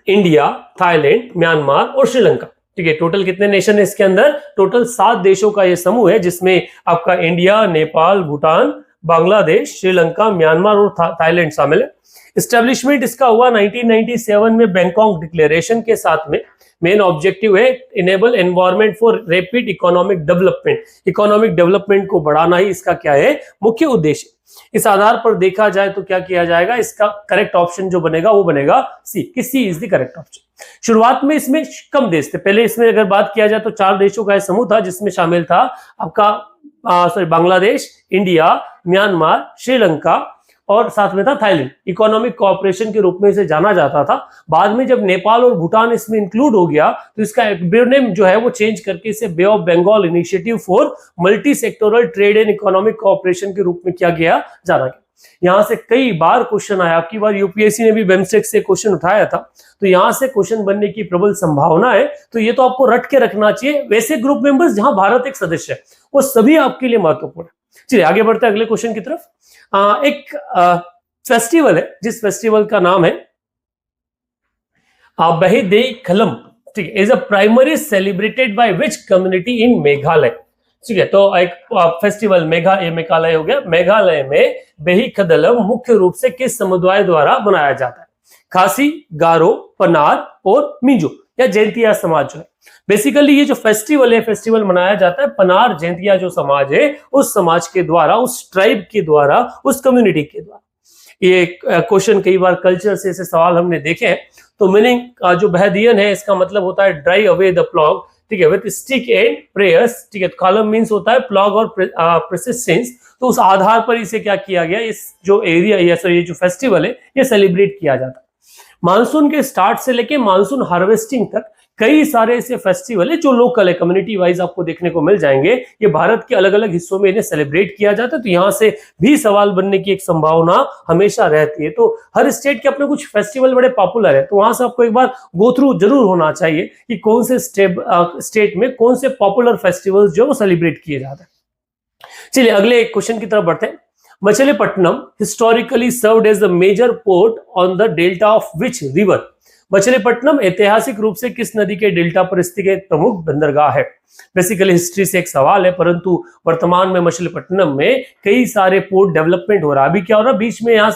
India, Thailand, Myanmar और श्रीलंका। ठीक है, टोटल कितने नेशन है इसके अंदर? टोटल 7 देशों का यह समूह है जिसमें आपका इंडिया, नेपाल, भूटान, बांग्लादेश, श्रीलंका, म्यांमार और थाईलैंड शामिल है। एस्टेब्लिशमेंट इसका हुआ 1997 में बैंकॉक डिक्लेरेशन के साथ में। मेन ऑब्जेक्टिव है enable environment for rapid economic development. Economic development को बढ़ाना ही इसका क्या है? मुख्य उद्देश्य। इस आधार पर देखा जाए तो क्या किया जाएगा? इसका करेक्ट ऑप्शन जो बनेगा वो बनेगा सी, कि सी इज द करेक्ट ऑप्शन। शुरुआत में इसमें कम देश थे। पहले इसमें अगर बात किया जाए तो 4 देशों का समूह था जिसमें शामिल था आपका बांग्लादेश, इंडिया, म्यांमार, श्रीलंका और साथ में था थाईलैंड। इकोनॉमिक कोऑपरेशन के रूप में इसे जाना जाता था। बाद में जब नेपाल और भूटान इसमें इंक्लूड हो गया तो इसका एक्रोनिम जो है वो चेंज करके इसे bay of Bengal initiative for multi sectoral trade and economic cooperation के रूप में किया गया, जाना गया। यहां से कई बार क्वेश्चन आया, आपकी बार यूपीएससी ने भी बिम्स्टेक से क्वेश्चन उठाया था, तो यहां से क्वेश्चन बनने की प्रबल संभावना है। तो ये तो आपको रट के रखना चाहिए। वैसे ग्रुप मेंबर्स जहां भारत एक सदस्य है वो सभी आपके लिए महत्वपूर्ण है। चलिए आगे बढ़ते हैं अगले क्वेश्चन की तरफ। एक फेस्टिवल है जिस फेस्टिवल का नाम है बहिदेई खलम ठीक है, is a primary celebrated by which community in Meghalaya. ठीक है, तो एक फेस्टिवल मेघालय हो गया। मेघालय में बेही खदलम मुख्य रूप से किस समुदाय द्वारा मनाया जाता है? खासी, गारो, पनार और मिजो या जैंतिया समाज जो है। बेसिकली ये जो फेस्टिवल मनाया जाता है पनार जैंतिया जो समाज है उस समाज के द्वारा, उस ट्राइब के द्वारा, उस कम्युनिटी के द्वारा। ये क्वेश्चन कई बार कल्चर से ऐसे सवाल हमने देखे हैं। तो मीनिंग जो बहदियन है इसका मतलब होता है ड्राई अवे द प्लॉग, ठीक है, विद स्टिक एंड प्रेयर्स। ठीक है, कॉलम मींस होता है प्लॉग और परसिस्टेंस। तो उस आधार पर इसे क्या किया गया, इस जो एरिया ये जो फेस्टिवल है ये सेलिब्रेट किया जाता है। मानसून के स्टार्ट से लेके मानसून हार्वेस्टिंग तक कई सारे ऐसे फेस्टिवल है जो लोकल है, कम्युनिटी वाइज आपको देखने को मिल जाएंगे। ये भारत के अलग अलग हिस्सों में इन्हें सेलिब्रेट किया जाता है। तो यहाँ से भी सवाल बनने की एक संभावना हमेशा रहती है। तो हर स्टेट के अपने कुछ फेस्टिवल बड़े पॉपुलर है, तो वहां से आपको एक बार गो थ्रू जरूर होना चाहिए कि कौन से स्टेट में कौन से पॉपुलर फेस्टिवल्स जो वो सेलिब्रेट किए जाते हैं। चलिए अगले क्वेश्चन की तरफ बढ़ते हैं। Machilipatnam historically served as the major port on the delta of which river. Machilipatnam ऐतिहासिक रूप से किस नदी के डेल्टा पर स्थित एक प्रमुख बंदरगाह है? बेसिकली हिस्ट्री से एक सवाल है, परंतु वर्तमान में मछलीपट्टनम में कई सारे पोर्ट डेवलपमेंट हो रहा है। अभी क्या हो रहा है, बीच में यहाँ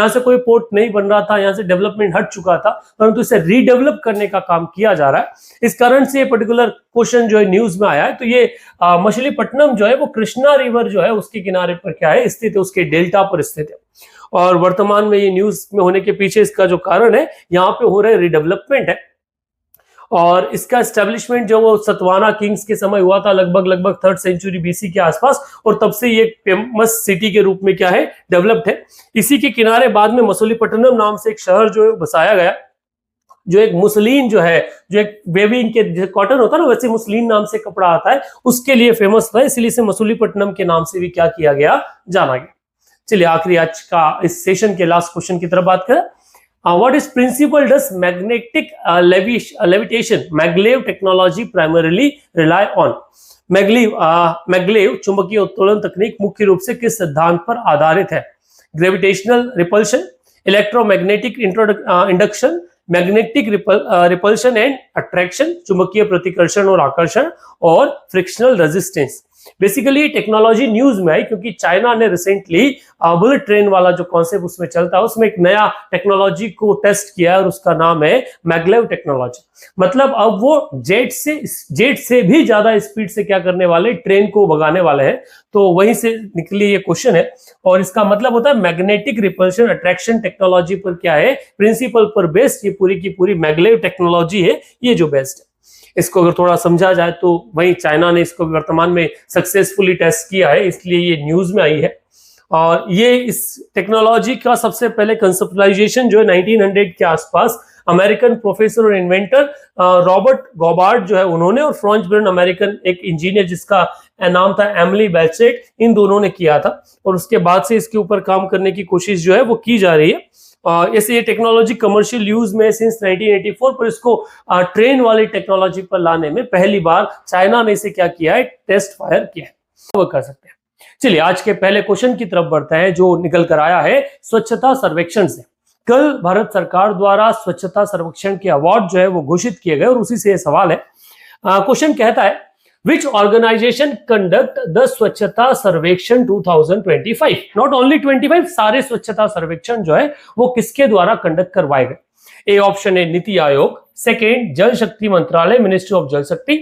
से कोई पोर्ट नहीं बन रहा था, यहाँ से डेवलपमेंट हट चुका था, परंतु इसे रीडेवलप करने का काम किया जा रहा है। इस कारण से ये पर्टिकुलर क्वेश्चन जो है न्यूज में आया है। तो ये मछलीपट्टनम जो है वो कृष्णा रिवर जो है उसके किनारे पर क्या है स्थित है, उसके डेल्टा पर स्थित है। और वर्तमान में ये न्यूज में होने के पीछे इसका जो कारण है, यहाँ पे हो रहा रीडेवलपमेंट है। और इसका एस्टेब्लिशमेंट जो वो सतवाना किंग्स के समय हुआ था लगभग 3rd सेंचुरी बीसी के आसपास, और तब से ये फेमस सिटी के रूप में क्या है डेवलप्ड है। इसी के किनारे बाद में मछलीपट्टनम नाम से एक शहर जो है बसाया गया, जो एक मुसलिन जो है, जो एक वेविंग के कॉटन होता है ना, वैसे मुसलिन नाम से कपड़ा आता है, उसके लिए फेमस था। इसलिए इसे मछलीपट्टनम के नाम से भी क्या किया गया, जाना गया। चलिए आखिरी आज का इस सेशन के लास्ट क्वेश्चन की तरफ बात करें। What is principle does magnetic levitation maglev technology primarily rely on. Maglev चुंबकीय उत्तोलन तकनीक मुख्य रूप से किस सिद्धांत पर आधारित है? Gravitational repulsion, electromagnetic induction, magnetic repulsion and attraction, चुंबकीय प्रतिकर्षण और आकर्षण, और frictional resistance. Basically technology news में आई क्योंकि चाइना ने रिसेंटली बुलेट ट्रेन वाला जो कॉन्सेप्ट उसमें चलता है उसमें एक नया टेक्नोलॉजी को टेस्ट किया है और उसका नाम है मैग्लेव टेक्नोलॉजी। मतलब अब वो जेट से भी ज्यादा स्पीड से क्या करने वाले, ट्रेन को भगाने वाले हैं। तो वहीं से निकली ये क्वेश्चन है, और इसका मतलब होता है मैग्नेटिक रिपल्शन अट्रैक्शन टेक्नोलॉजी पर क्या है, प्रिंसिपल पर बेस्ड ये पूरी की पूरी मैग्लेव टेक्नोलॉजी है, ये जो बेस्ड है। इसको अगर थोड़ा समझा जाए तो वहीं चाइना ने इसको वर्तमान में सक्सेसफुली टेस्ट किया है, इसलिए ये न्यूज में आई है। और ये इस टेक्नोलॉजी का सबसे पहले कंसेप्चुलाइजेशन जो है 1900 के आसपास अमेरिकन प्रोफेसर और इन्वेंटर रॉबर्ट गॉबार्ड जो है उन्होंने, और फ्रेंच ब्रेन अमेरिकन एक इंजीनियर जिसका नाम था एमिली बैचेट, इन दोनों ने किया था। और उसके बाद से इसके ऊपर काम करने की कोशिश जो है वो की जा रही है। ऐसे ये टेक्नोलॉजी कमर्शियल यूज में सिंस 1984, पर इसको ट्रेन वाली टेक्नोलॉजी पर लाने में पहली बार चाइना ने इसे क्या किया है, टेस्ट फायर किया है। वो कर सकते हैं। चलिए आज के पहले क्वेश्चन की तरफ बढ़ते हैं जो निकल कर आया है स्वच्छता सर्वेक्षण से। कल भारत सरकार द्वारा स्वच्छता सर्वेक्षण के अवार्ड जो है वो घोषित किए गए, और उसी से सवाल है। क्वेश्चन कहता है Which organization conduct the स्वच्छता सर्वेक्षण 2025? नॉट ओनली 25, सारे स्वच्छता सर्वेक्षण जो है वो किसके द्वारा कंडक्ट करवाए गए? ए ऑप्शन है नीति आयोग, सेकेंड जल शक्ति मंत्रालय ministry of Jal Shakti,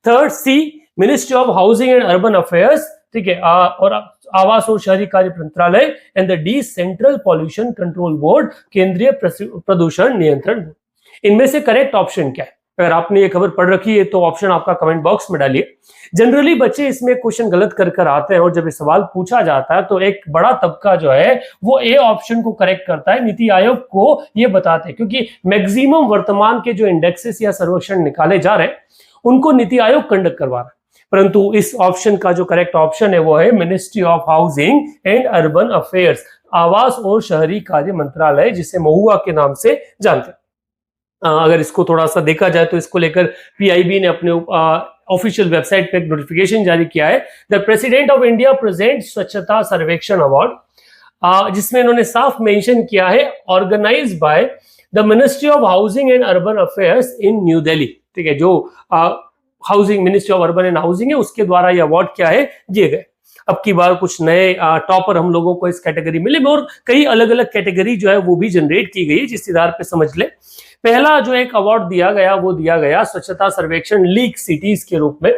third C ministry of housing and urban affairs, ठीक है, और आवास और शहरी कार्य मंत्रालय, and the D central pollution control board केंद्रीय प्रदूषण नियंत्रण बोर्ड। इनमें से करेक्ट ऑप्शन क्या है? अगर आपने ये खबर पढ़ रखी है तो ऑप्शन आपका कमेंट बॉक्स में डालिए। जनरली बच्चे इसमें क्वेश्चन गलत कर आते हैं, और जब ये सवाल पूछा जाता है तो एक बड़ा तबका जो है वो ए ऑप्शन को करेक्ट करता है, नीति आयोग को ये बताते हैं, क्योंकि मैक्सिमम वर्तमान के जो इंडेक्सेस या सर्वेक्षण निकाले जा रहे हैं उनको नीति आयोग कंडक्ट करवा रहा है। परंतु इस ऑप्शन का जो करेक्ट ऑप्शन है वो है ministry of housing and urban affairs, आवास और शहरी कार्य मंत्रालय, जिसे महुआ के नाम से जानते हैं। अगर इसको थोड़ा सा देखा जाए तो इसको लेकर पीआईबी ने अपने ऑफिशियल वेबसाइट पे एक नोटिफिकेशन जारी किया है, the president of India present Swachhata Survekshan award, जिसमें इन्होंने साफ मेंशन किया है organised by the ministry of housing and urban affairs in New Delhi, ठीक है, जो housing ministry of urban and housing है उसके द्वारा ये अवार्ड क्या है दिए गए। अब की बार कुछ नए टॉपर हम लोगों को इस कैटेगरी मिले और कई अलग अलग कैटेगरी जो है वो भी जनरेट की गई, जिस आधार पे समझ ले। पहला जो एक अवार्ड दिया गया वो दिया गया स्वच्छता सर्वेक्षण लीग सिटीज के रूप में,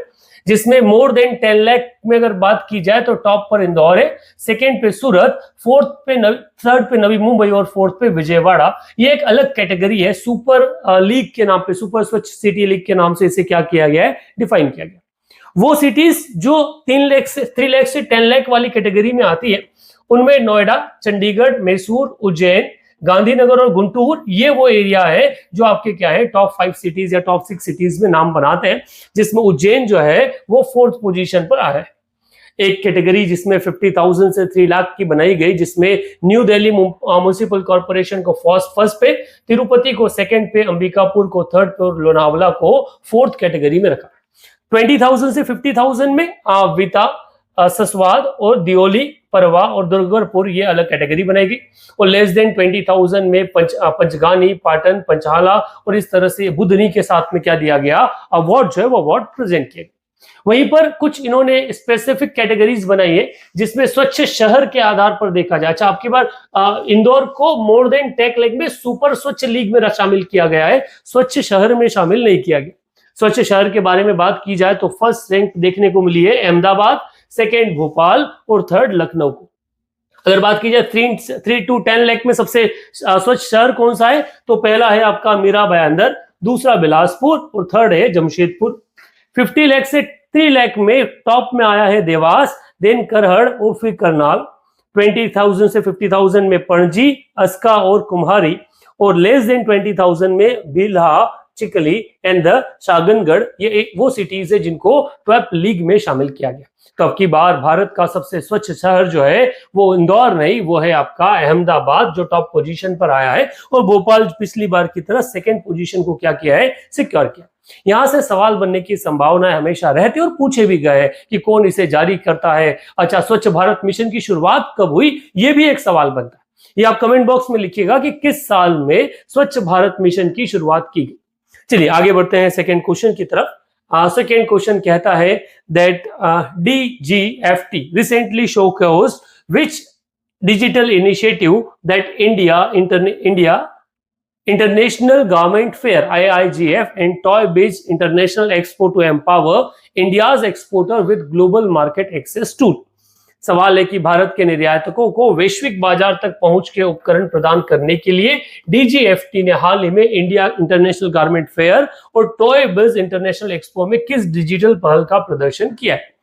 जिसमें मोर देन 10 लाख में अगर बात की जाए तो टॉप पर इंदौर है, सेकंड पे सूरत, थर्ड पे नवी मुंबई और फोर्थ पे विजयवाड़ा। ये एक अलग कैटेगरी है, सुपर लीग के नाम पे, सुपर स्वच्छ सिटी लीग के नाम से इसे क्या किया गया है, डिफाइन किया गया। वो सिटीज जो 3 लाख से 10 लाख वाली कैटेगरी में आती है, उनमें नोएडा, चंडीगढ़, मैसूर, उज्जैन, गांधीनगर और गुंटूर, ये वो एरिया है जो आपके क्या है टॉप 5 सिटीज या टॉप 6 सिटीज में नाम बनाते हैं, जिसमें उज्जैन जो है वो 4th पोजीशन पर आया है। एक कैटेगरी जिसमें 50,000 से 3 लाख की बनाई गई, जिसमें न्यू दिल्ली म्युनिसिपल कॉर्पोरेशन को फर्स्ट पे, तिरुपति को सेकंड पे, अंबिकापुर को थर्ड पे और लोनावला को 4th कैटेगरी में रखा। 20,000 से 50,000 में विता, ससवाद और दियोली, परवा और दुर्गापुर, ये अलग कैटेगरी बनेगी। और लेस देन 20,000 में पंचगानी, पाटन, पंचाला और इस तरह से बुधनी के साथ में क्या दिया गया, अवार्ड जो है वो अवार्ड प्रेजेंट किए। वहीं पर कुछ इन्होंने स्पेसिफिक कैटेगरीज बनाई है जिसमें स्वच्छ शहर के आधार पर देखा जाए। अच्छा, आपकी बार इंदौर को मोर देन 10 लाख में सुपर स्वच्छ लीग में शामिल किया गया है, स्वच्छ शहर में शामिल नहीं किया गया। स्वच्छ शहर के बारे में बात की जाए तो फर्स्ट रैंक देखने को मिली है अहमदाबाद, सेकेंड भोपाल और थर्ड लखनऊ को। अगर बात की जाए 3 to 10 लाख में सबसे स्वच्छ शहर कौन सा है, तो पहला है आपका मीरा भाईंदर, दूसरा बिलासपुर और थर्ड है जमशेदपुर। 50 लाख से 3 लाख में टॉप में आया है देवास, देन करहड़ और फिर करनाल। 20,000 से 50,000 में पणजी, अस्का और कुम्हारी, और लेस देन 20,000 में बिल्हा, चिकली एंड द शागनगढ़, ये वो सिटीज है जिनको 12th लीग में शामिल किया गया। तो अब की बार भारत का सबसे स्वच्छ शहर जो है वो इंदौर नहीं, वो है आपका अहमदाबाद, जो टॉप पोजीशन पर आया है, और भोपाल पिछली बार की तरह सेकंड पोजीशन को क्या किया है, सिक्योर किया। यहां से सवाल बनने की संभावना हमेशा रहती है और पूछे भी गए कि कौन इसे जारी करता है। अच्छा, स्वच्छ भारत मिशन की शुरुआत कब हुई, ये भी एक सवाल बनता है। ये आप कमेंट बॉक्स में लिखिएगा कि किस साल में स्वच्छ भारत मिशन की शुरुआत की गई। चलिए आगे बढ़ते हैं सेकंड क्वेश्चन की तरफ। सेकंड क्वेश्चन कहता है that DGFT recently showcased which digital initiative that India International Garment Fair IIGF and Toy Biz International Expo to empower India's exporter with global market access tool। सवाल है कि भारत के निर्यातकों को वैश्विक बाजार तक पहुंच के उपकरण प्रदान करने के लिए DGFT ने हाल ही में इंडिया इंटरनेशनल गारमेंट फेयर और टॉय बिज इंटरनेशनल एक्सपो में किस डिजिटल पहल का प्रदर्शन किया है।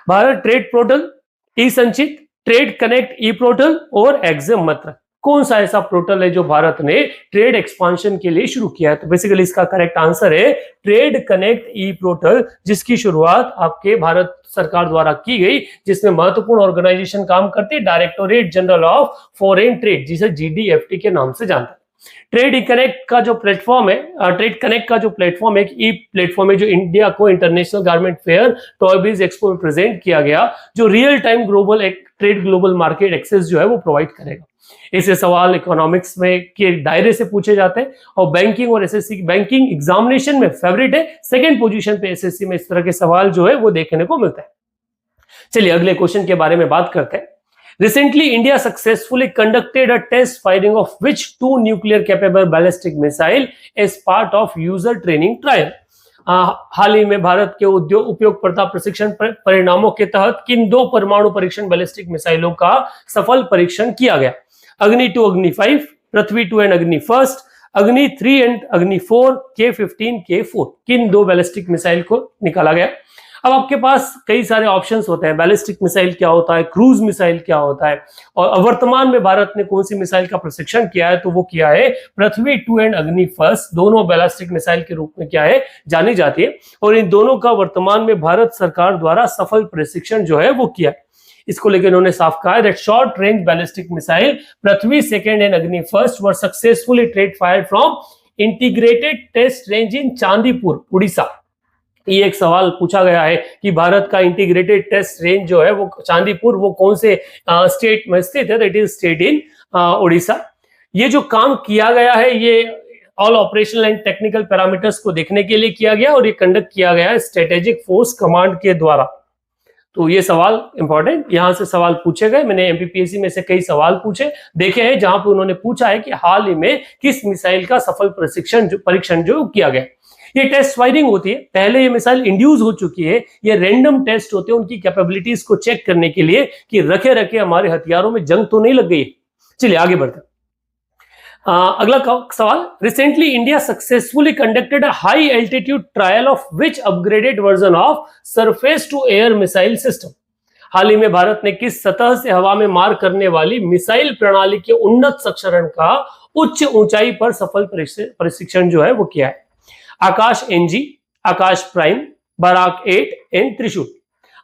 भारत ट्रेड पोर्टल, ई संचित, ट्रेड कनेक्ट ई पोर्टल और एग्जाम मत्र, कौन सा ऐसा पोर्टल है जो भारत ने ट्रेड एक्सपांशन के लिए शुरू किया है? तो बेसिकली इसका करेक्ट आंसर है ट्रेड कनेक्ट ई पोर्टल, जिसकी शुरुआत आपके भारत सरकार द्वारा की गई, जिसमें महत्वपूर्ण ऑर्गेनाइजेशन काम करती है, directorate general of foreign trade, जिसे GDFT के नाम से जानते हैं। ट्रेड कनेक्ट का जो प्लेटफॉर्म है, ट्रेड कनेक्ट का जो प्लेटफॉर्म है, एक ई प्लेटफॉर्म है जो इंडिया को international garment fair toy biz expo में प्रेजेंट किया गया, जो real time global trade global market access जो है वो प्रोवाइड करेगा। ऐसे सवाल इकोनॉमिक्स में के दायरे से पूछे जाते हैं और बैंकिंग और एसएससी बैंकिंग एग्जामिनेशन में फेवरेट है, सेकंड पोजीशन पे एसएससी में इस तरह के सवाल जो है वो देखने को मिलता है। चलिए अगले क्वेश्चन के बारे में बात करते हैं। Recently, India successfully conducted a test firing of which 2 nuclear-capable ballistic missile as part of user training trial? हाल ही में भारत के उपयोगकर्ता प्रशिक्षण परिणामों के तहत किन 2 परमाणु परीक्षण बैलिस्टिक मिसाइलों का सफल परीक्षण किया गया? अग्नि 2, अग्नि 5, पृथ्वी 2 एंड अग्नि फर्स्ट, अग्नि 3 एंड अग्नि 4, K-15, K-4, किन 2 बैलिस्टिक मिसाइल को निकाला गया? अब आपके पास कई सारे ऑप्शंस होते हैं, बैलिस्टिक मिसाइल क्या होता है, क्रूज मिसाइल क्या होता है, और वर्तमान में भारत ने कौन सी मिसाइल का प्रशिक्षण किया है, तो वो किया है पृथ्वी 2 एंड अग्नि फर्स्ट, दोनों बैलिस्टिक मिसाइल के रूप में क्या है जानी जाती है, और इन दोनों का वर्तमान में भारत सरकार द्वारा सफल प्रशिक्षण जो है वो किया है। इसको लेकर इन्होंने साफ कहा है that short range ballistic missile Prithvi 2 and Agni first were successfully trade fired from integrated test range in Chandipur, Orissa. ये एक सवाल पूछा गया है कि भारत का इंटीग्रेटेड टेस्ट रेंज जो है वो चांदीपुर, वो कौन से स्टेट में स्थित है? That is state in Orissa. ये जो काम किया गया है ये all operational and technical parameters को देखने के लिए किया गया और ये कंडक्ट किया गया है स्ट्रेटेजिक फोर्स कमांड के द्वारा। तो ये सवाल इंपॉर्टेंट, यहां से सवाल पूछे गए। मैंने एमपीपीएससी में से कई सवाल पूछे देखे हैं जहां पर उन्होंने पूछा है कि हाल ही में किस मिसाइल का सफल परीक्षण जो किया गया। ये टेस्ट फायरिंग होती है, पहले ये मिसाइल इंड्यूस हो चुकी है, ये रैंडम टेस्ट होते हैं उनकी कैपेबिलिटीज को चेक करने के लिए कि रखे रखे हमारे हथियारों में जंग तो नहीं लग गई। चलिए आगे बढ़ते हैं। अगला सवाल, recently India successfully conducted a high altitude trial of which upgraded version of surface to air missile system. हाल ही में भारत ने किस सतह से हवा में मार करने वाली मिसाइल प्रणाली के उन्नत संस्करण का उच्च ऊंचाई पर सफल प्रशिक्षण जो है वो किया है? Akash NG, Akash prime, Barak 8 and Trishul.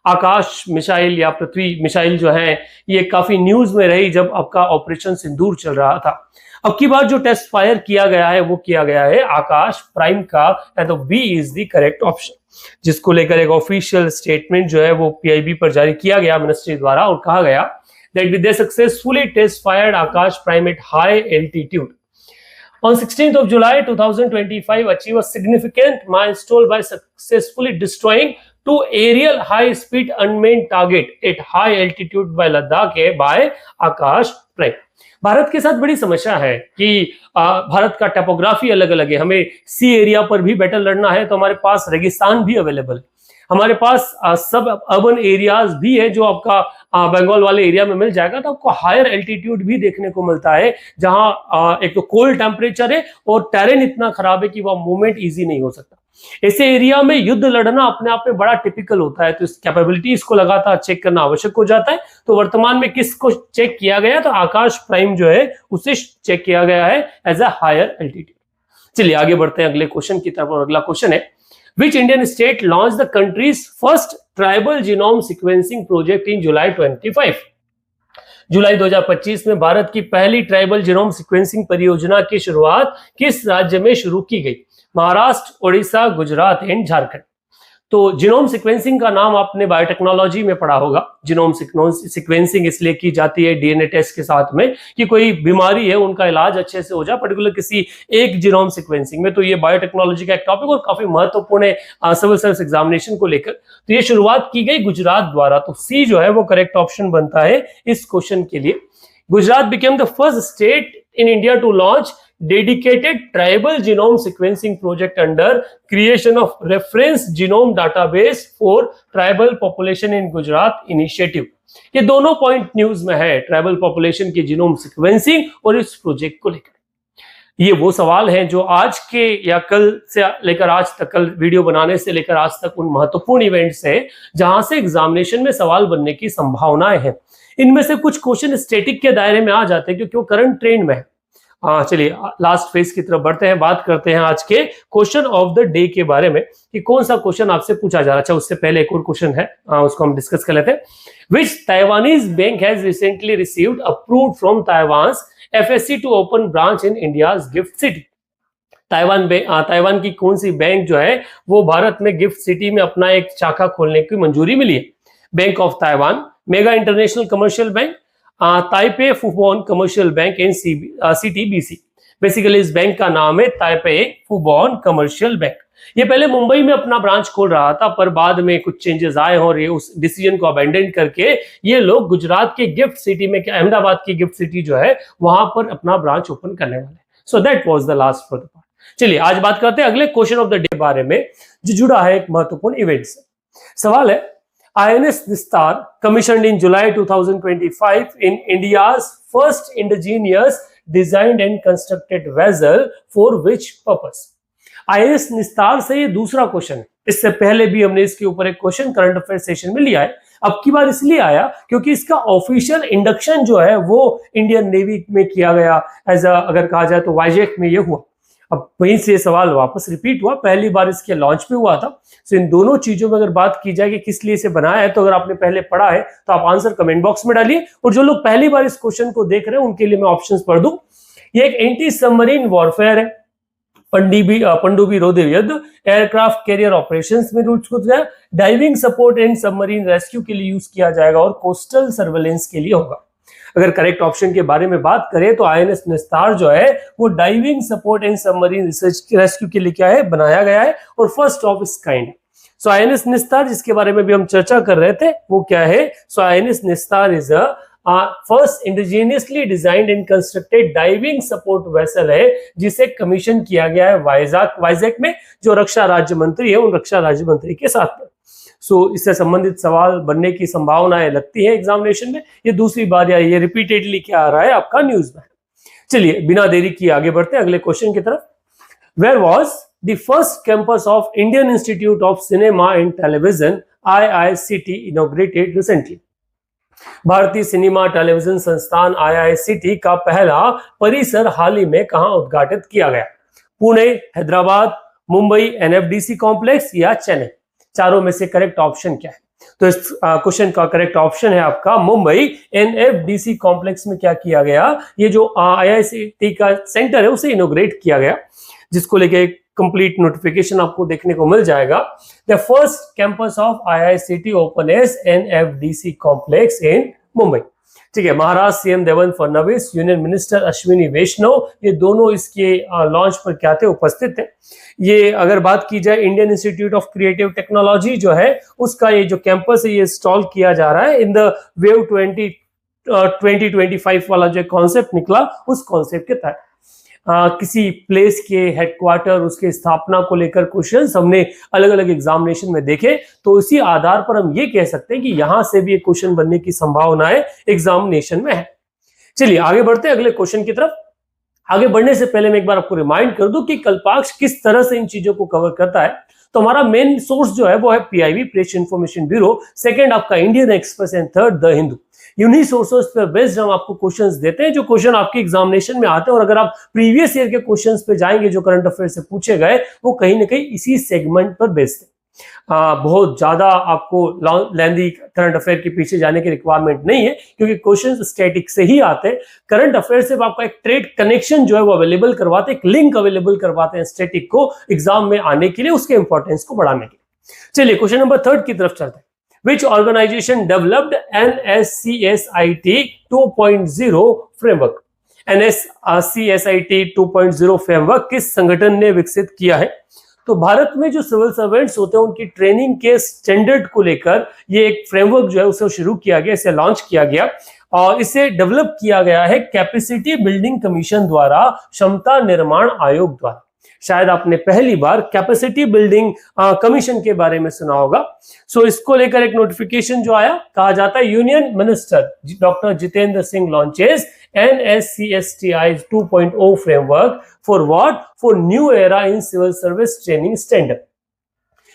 Akash missile या पृथ्वी मिसाइल जो है ये काफी न्यूज में रही जब आपका ऑपरेशन सिंदूर चल रहा था। अब की बार जो टेस्ट फायर किया गया है वो किया गया है आकाश प्राइम का, तो B is the correct option, जिसको लेकर एक ऑफिशियल स्टेटमेंट जो है वो पीआईबी पर जारी किया गया मिनिस्ट्री द्वारा और कहा गया that they successfully test fired Akash prime at high altitude on 16th of July 2025 achieve a significant milestone by successfully destroying two aerial high speed unmanned target at high altitude by Ladakh by Akash Prime। Bharat के साथ बड़ी समस्या है कि भारत का टोपोग्राफी अलग अलग है, हमें सी एरिया पर भी बैटल लड़ना है तो हमारे पास रेगिस्तान भी अवेलेबल है, हमारे पास सब अर्बन एरियाज भी है जो आपका बंगाल वाले एरिया में मिल जाएगा, तो आपको हायर एल्टीट्यूड भी देखने को मिलता है जहां एक तो कोल्ड टेम्परेचर है और टेरेन इतना खराब है कि वह मूवमेंट इजी नहीं हो सकता। ऐसे एरिया में युद्ध लड़ना अपने आप में बड़ा टिपिकल होता है, तो इस कैपेबिलिटीज को लगातार चेक करना आवश्यक हो जाता है। तो वर्तमान में किसको चेक किया गया, तो आकाश प्राइम जो है उसे चेक किया गया है एज अ हायर एल्टीट्यूड। चलिए आगे बढ़ते हैं अगले क्वेश्चन की तरफ, और अगला क्वेश्चन है Which Indian state launched the country's first tribal genome sequencing project in July 25? जुलाई 2025 में भारत की पहली ट्राइबल जीनोम सीक्वेंसिंग परियोजना की शुरुआत किस राज्य में शुरू की गई? महाराष्ट्र, ओडिशा, गुजरात एंड झारखंड। तो जीनोम सीक्वेंसिंग का नाम आपने बायोटेक्नोलॉजी में पढ़ा होगा। जीनोम सीक्वेंसिंग इसलिए की जाती है डीएनए टेस्ट के साथ में कि कोई बीमारी है उनका इलाज अच्छे से हो जाए, पर्टिकुलर किसी एक जीनोम सीक्वेंसिंग में। तो ये बायोटेक्नोलॉजी का एक टॉपिक और काफी महत्वपूर्ण है सिविल सर्विस एग्जामिनेशन को लेकर। तो ये शुरुआत की गई गुजरात द्वारा, तो सी जो है वो करेक्ट ऑप्शन बनता है इस क्वेश्चन के लिए। Gujarat became the first state in India to launch dedicated tribal genome sequencing project under creation of reference genome database for tribal population in Gujarat initiative। ये दोनों पॉइंट न्यूज में है, ट्राइबल पॉपुलेशन की जीनोम सीक्वेंसिंग और इस प्रोजेक्ट को लेकर। ये वो सवाल हैं जो आज के या कल से लेकर आज तक, कल वीडियो बनाने से लेकर आज तक उन महत्वपूर्ण इवेंट्स हैं जहां से एग्जामिनेशन में सवाल बनने की संभावनाएं हैं। इनमें से कुछ क्वेश्चन स्टैटिक के दायरे में आ जाते हैं क्योंकि वो करंट ट्रेंड में है। चलिए लास्ट फेज की तरफ बढ़ते हैं, बात करते हैं आज के क्वेश्चन ऑफ द डे के बारे में कि कौन सा क्वेश्चन आपसे पूछा जा रहा है। अच्छा, उससे पहले एक और क्वेश्चन है, उसको हम डिस्कस कर लेते हैं। Which Taiwanese bank has recently received approved from Taiwan's FSC to open branch in India's GIFT City. Taiwan की कौन सी बैंक जो है वो भारत में गिफ्ट सिटी में अपना एक शाखा खोलने की मंजूरी मिली है? Bank of Taiwan, mega international commercial bank, Taipei Fubon commercial bank and CTBC. Basically इस बैंक का नाम है ताइपे फुबोन कमर्शियल बैंक। ये पहले मुंबई में अपना ब्रांच खोल रहा था, पर बाद में कुछ चेंजेस आए और ये उस डिसीजन को अबेंडन करके ये लोग गुजरात के गिफ्ट सिटी में, अहमदाबाद की गिफ्ट सिटी जो है वहां पर अपना ब्रांच ओपन करने वाले। So that was the last for the part. चलिए आज बात करते हैं अगले क्वेश्चन ऑफ द डे बारे में जो जुड़ा है एक महत्वपूर्ण इवेंट से। सवाल है, INS Nistar commissioned in July 2025 in India's first indigenous designed and constructed vessel for which purpose? INS Nistar से ये दूसरा क्वेश्चन है। इससे पहले भी हमने इसके ऊपर एक क्वेश्चन करंट अफेयर सेशन में लिया है। अब की बार इसलिए आया क्योंकि इसका ऑफिशियल इंडक्शन जो है वो इंडियन नेवी में किया गया, अगर कहा जाए तो वाइजैक में ये हुआ। अब वहीं से सवाल वापस रिपीट हुआ, पहली बार इसके लॉन्च पे हुआ था। तो इन दोनों चीजों में अगर बात की जाए कि किस लिए इसे बनाया है, तो अगर आपने पहले पढ़ा है तो आप आंसर कमेंट बॉक्स में डालिए, और जो लोग पहली बार इस क्वेश्चन को देख रहे हैं उनके लिए मैं ऑप्शंस पढ़ दूं। ये एक एंटी सबमरीन वॉरफेयर है, पनडुब्बी रोधी युद्ध, एयरक्राफ्ट कैरियर ऑपरेशंस में यूज होता है, diving support and submarine rescue के लिए यूज किया जाएगा और कोस्टल सर्वेलेंस के लिए होगा। अगर करेक्ट ऑप्शन के बारे में बात करें तो आईएनएस निस्तार जो है वो diving support and submarine research rescue के लिए क्या है, बनाया गया है और first of its kind. So INS निस्तार जिसके बारे में भी हम चर्चा कर रहे थे वो क्या है, सो आईएनएस निस्तार is a first indigenously designed and constructed diving support vessel है जिसे कमीशन किया गया है वाइजैक में, जो रक्षा राज्य मंत्री है उन रक्षा राज्य मंत्री के साथ में। सो इससे संबंधित सवाल बनने की संभावनाएं लगती है एग्जामिनेशन में, ये दूसरी बार या ये रिपीटेडली क्या आ रहा है आपका न्यूज में। चलिए बिना देरी किए आगे बढ़ते हैं अगले क्वेश्चन की तरफ। Where was the first campus of Indian institute of cinema and television IICT inaugurated recently? भारतीय सिनेमा टेलीविजन संस्थान IICT का पहला परिसर हाल ही में कहां उद्घाटित किया गया? पुणे, हैदराबाद, मुंबई NFDC कॉम्प्लेक्स या चेन्नई? चारों में से करेक्ट ऑप्शन क्या है? तो इस क्वेश्चन का करेक्ट ऑप्शन है आपका मुंबई NFDC कॉम्प्लेक्स में क्या किया गया, ये जो IICT का सेंटर है उसे इनोग्रेट किया गया, जिसको लेके कंप्लीट नोटिफिकेशन आपको देखने को मिल जाएगा। The first campus of IICT open as NFDC complex in Mumbai. ठीक है, Maharashtra CM Devendra Fadnavis, union minister Ashwini Vaishnaw, ये दोनों इसके लॉन्च पर क्या थे, उपस्थित थे। ये अगर बात की जाए Indian institute of creative technology जो है उसका ये जो कैंपस है ये इंस्टॉल किया जा रहा है इन द वेव 2025 वाला जो कॉन्सेप्ट निकला उस कॉन्सेप्ट के तहत। किसी प्लेस के हेडक्वार्टर उसके स्थापना को लेकर क्वेश्चंस हमने अलग अलग एग्जामिनेशन में देखे, तो इसी आधार पर हम ये कह सकते हैं कि यहां से भी एक क्वेश्चन बनने की संभावनाएं एग्जामिनेशन में है। चलिए आगे बढ़ते हैं अगले क्वेश्चन की तरफ। आगे बढ़ने से पहले मैं एक बार आपको रिमाइंड कर दूं कि कल्पाक्ष किस तरह से इन चीजों को कवर करता है। तो हमारा मेन सोर्स जो है वो है PIB, press information bureau, second आपका Indian Express and third the Hindu. Unique sources पर बेस्ड हम आपको क्वेश्चंस देते हैं जो क्वेश्चन आपके एग्जामिनेशन में आते हैं, और अगर आप प्रीवियस ईयर के क्वेश्चंस पे जाएंगे जो करंट अफेयर से पूछे गए वो कहीं ना कहीं इसी सेगमेंट पर बेस्ड है। बहुत ज्यादा आपको लेंदी करंट अफेयर के पीछे जाने की रिक्वायरमेंट नहीं है क्योंकि क्वेश्चंस स्टैटिक से ही आते हैं। करंट अफेयर से आपका एक ट्रेड कनेक्शन जो है वो अवेलेबल करवाते हैं, एक लिंक अवेलेबल करवाते हैं स्टैटिक को एग्जाम में आने के लिए, उसके इंपॉर्टेंस को बढ़ाने के लिए। चलिए क्वेश्चन नंबर 3 की तरफ चलते हैं। Which organization developed NSCSIT 2.0 framework? NSCSIT 2.0 framework किस संगठन ने विकसित किया है? तो भारत में जो सिविल सर्वेंट्स होते हैं उनकी ट्रेनिंग के स्टैंडर्ड को लेकर ये एक फ्रेमवर्क जो है उसे शुरू किया गया, इसे लॉन्च किया गया और इसे डेवलप किया गया है कैपेसिटी बिल्डिंग कमीशन द्वारा, क्षमता निर्माण आयोग द्वारा। शायद आपने पहली बार कैपेसिटी बिल्डिंग कमीशन के बारे में सुना होगा। सो इसको लेकर एक नोटिफिकेशन जो आया, कहा जाता है union minister doctor Jitendra Singh launches NSCSTI 2.0 framework for what? For new era in civil service training standard.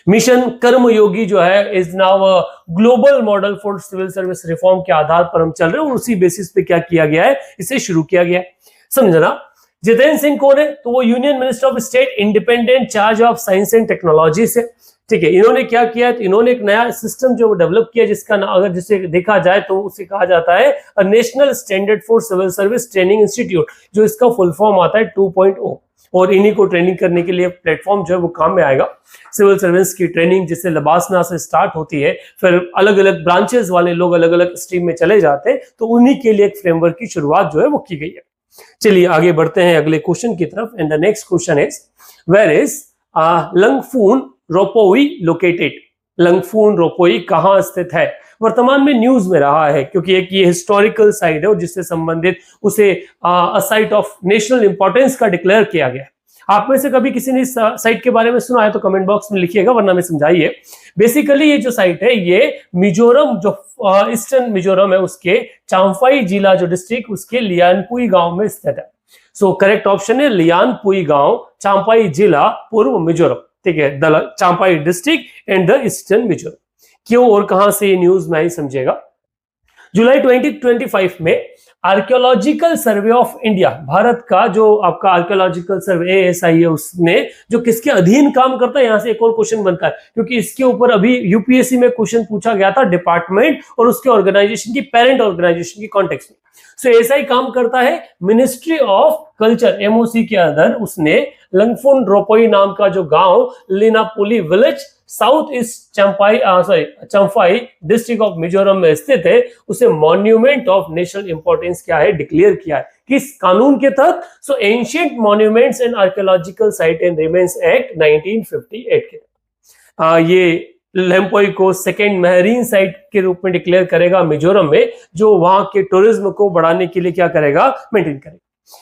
Mission Karmayogi जो है is now a global model for civil service reform के आधार पर हम चल रहे हैं और उसी बेसिस पे क्या किया गया है, इसे शुरू किया गया है। समझना जितेंद्र सिंह कौन है? तो वो union minister of state independent charge of science and technology से। ठीक है, इन्होंने क्या किया? तो इन्होंने एक नया सिस्टम जो डेवलप किया जिसका अगर जिसे देखा जाए तो उसे कहा जाता है national standard for civil service training institute, जो इसका फुल फॉर्म आता है 2.0। और इन्हीं को ट्रेनिंग करने के लिए प्लेटफॉर्म जो है वो काम में आएगा। सिविल सर्विस की ट्रेनिंग जिससे लबासना से स्टार्ट होती है, फिर अलग अलग ब्रांचेस वाले लोग अलग अलग स्ट्रीम में चले जाते हैं, तो उन्हीं के लिए एक फ्रेमवर्क की शुरुआत जो है वो की गई है। चलिए आगे बढ़ते हैं अगले क्वेश्चन की तरफ। And the next question is where is Lungphun Ropui located? Lungphun Ropui कहां स्थित है? वर्तमान में न्यूज में रहा है क्योंकि एक ये हिस्टोरिकल साइट है और जिससे संबंधित उसे अ साइट ऑफ नेशनल इंपॉर्टेंस का डिक्लेयर किया गया है। आप में से कभी किसी ने इस साइट के बारे में सुना है तो कमेंट बॉक्स में लिखिएगा, वरना में समझाइए। बेसिकली ये जो साइट है ये मिजोरम, जो ईस्टर्न मिजोरम है उसके चांफाई जिला जो डिस्ट्रिक्ट उसके लियानपुई गांव में स्थित है। सो करेक्ट ऑप्शन है लियानपुई गांव, चांफाई जिला, पूर्व मिजोरम। ठीक है, the Champhai district and the eastern Mizoram. क्यों और कहां से ये न्यूज में ही समझेगा। जुलाई 2025 में archaeological survey of India, Bharat का जो आपका आर्कियोलॉजिकल सर्वे ASI है, उसने जो किसके अधीन काम करता है, यहां से एक और क्वेश्चन बनता है क्योंकि इसके ऊपर अभी यूपीएससी में क्वेश्चन पूछा गया था डिपार्टमेंट और उसके ऑर्गेनाइजेशन की, पेरेंट ऑर्गेनाइजेशन की कॉन्टेक्स्ट में। सो ASI काम करता है मिनिस्ट्री ऑफ कल्चर MOC के अंदर। उसने लंगफून रोपोई नाम का जो गांव Linapuli village south east Champhai district of Mizoram में स्थित है, उसे मॉन्यूमेंट ऑफ नेशनल इंपॉर्टेंस क्या है डिक्लेयर किया है। किस कानून के तहत? So ancient monuments and archaeological site and remains act 1958 के। ये लेम्पोई को सेकेंड मेहरीन साइट के रूप में डिक्लेयर करेगा मिजोरम में, जो वहां के टूरिज्म को बढ़ाने के लिए क्या करेगा, मेंटेन करेगा।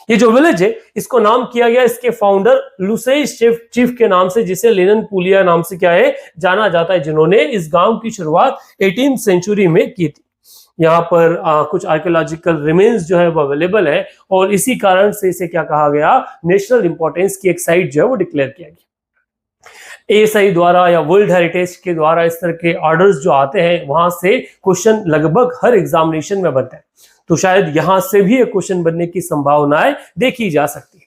ये जो विलेज है इसको नाम किया गया इसके फाउंडर लुसेई चीफ के नाम से, जिसे लेनन पुलिया नाम से क्या है जाना जाता है, जिन्होंने इस गांव की शुरुआत 18th सेंचुरी में की थी। यहाँ पर कुछ आर्कियोलॉजिकल रिमेन्स जो है वो अवेलेबल है और इसी कारण से इसे क्या कहा गया, नेशनल इंपॉर्टेंस की एक साइट जो है वो डिक्लेयर किया गया। एएसआई द्वारा या वर्ल्ड हेरिटेज के द्वारा इस तरह के ऑर्डर्स जो आते हैं वहां से क्वेश्चन लगभग हर एग्जामिनेशन में बनता है, तो शायद यहां से भी एक क्वेश्चन बनने की संभावनाएं देखी जा सकती है।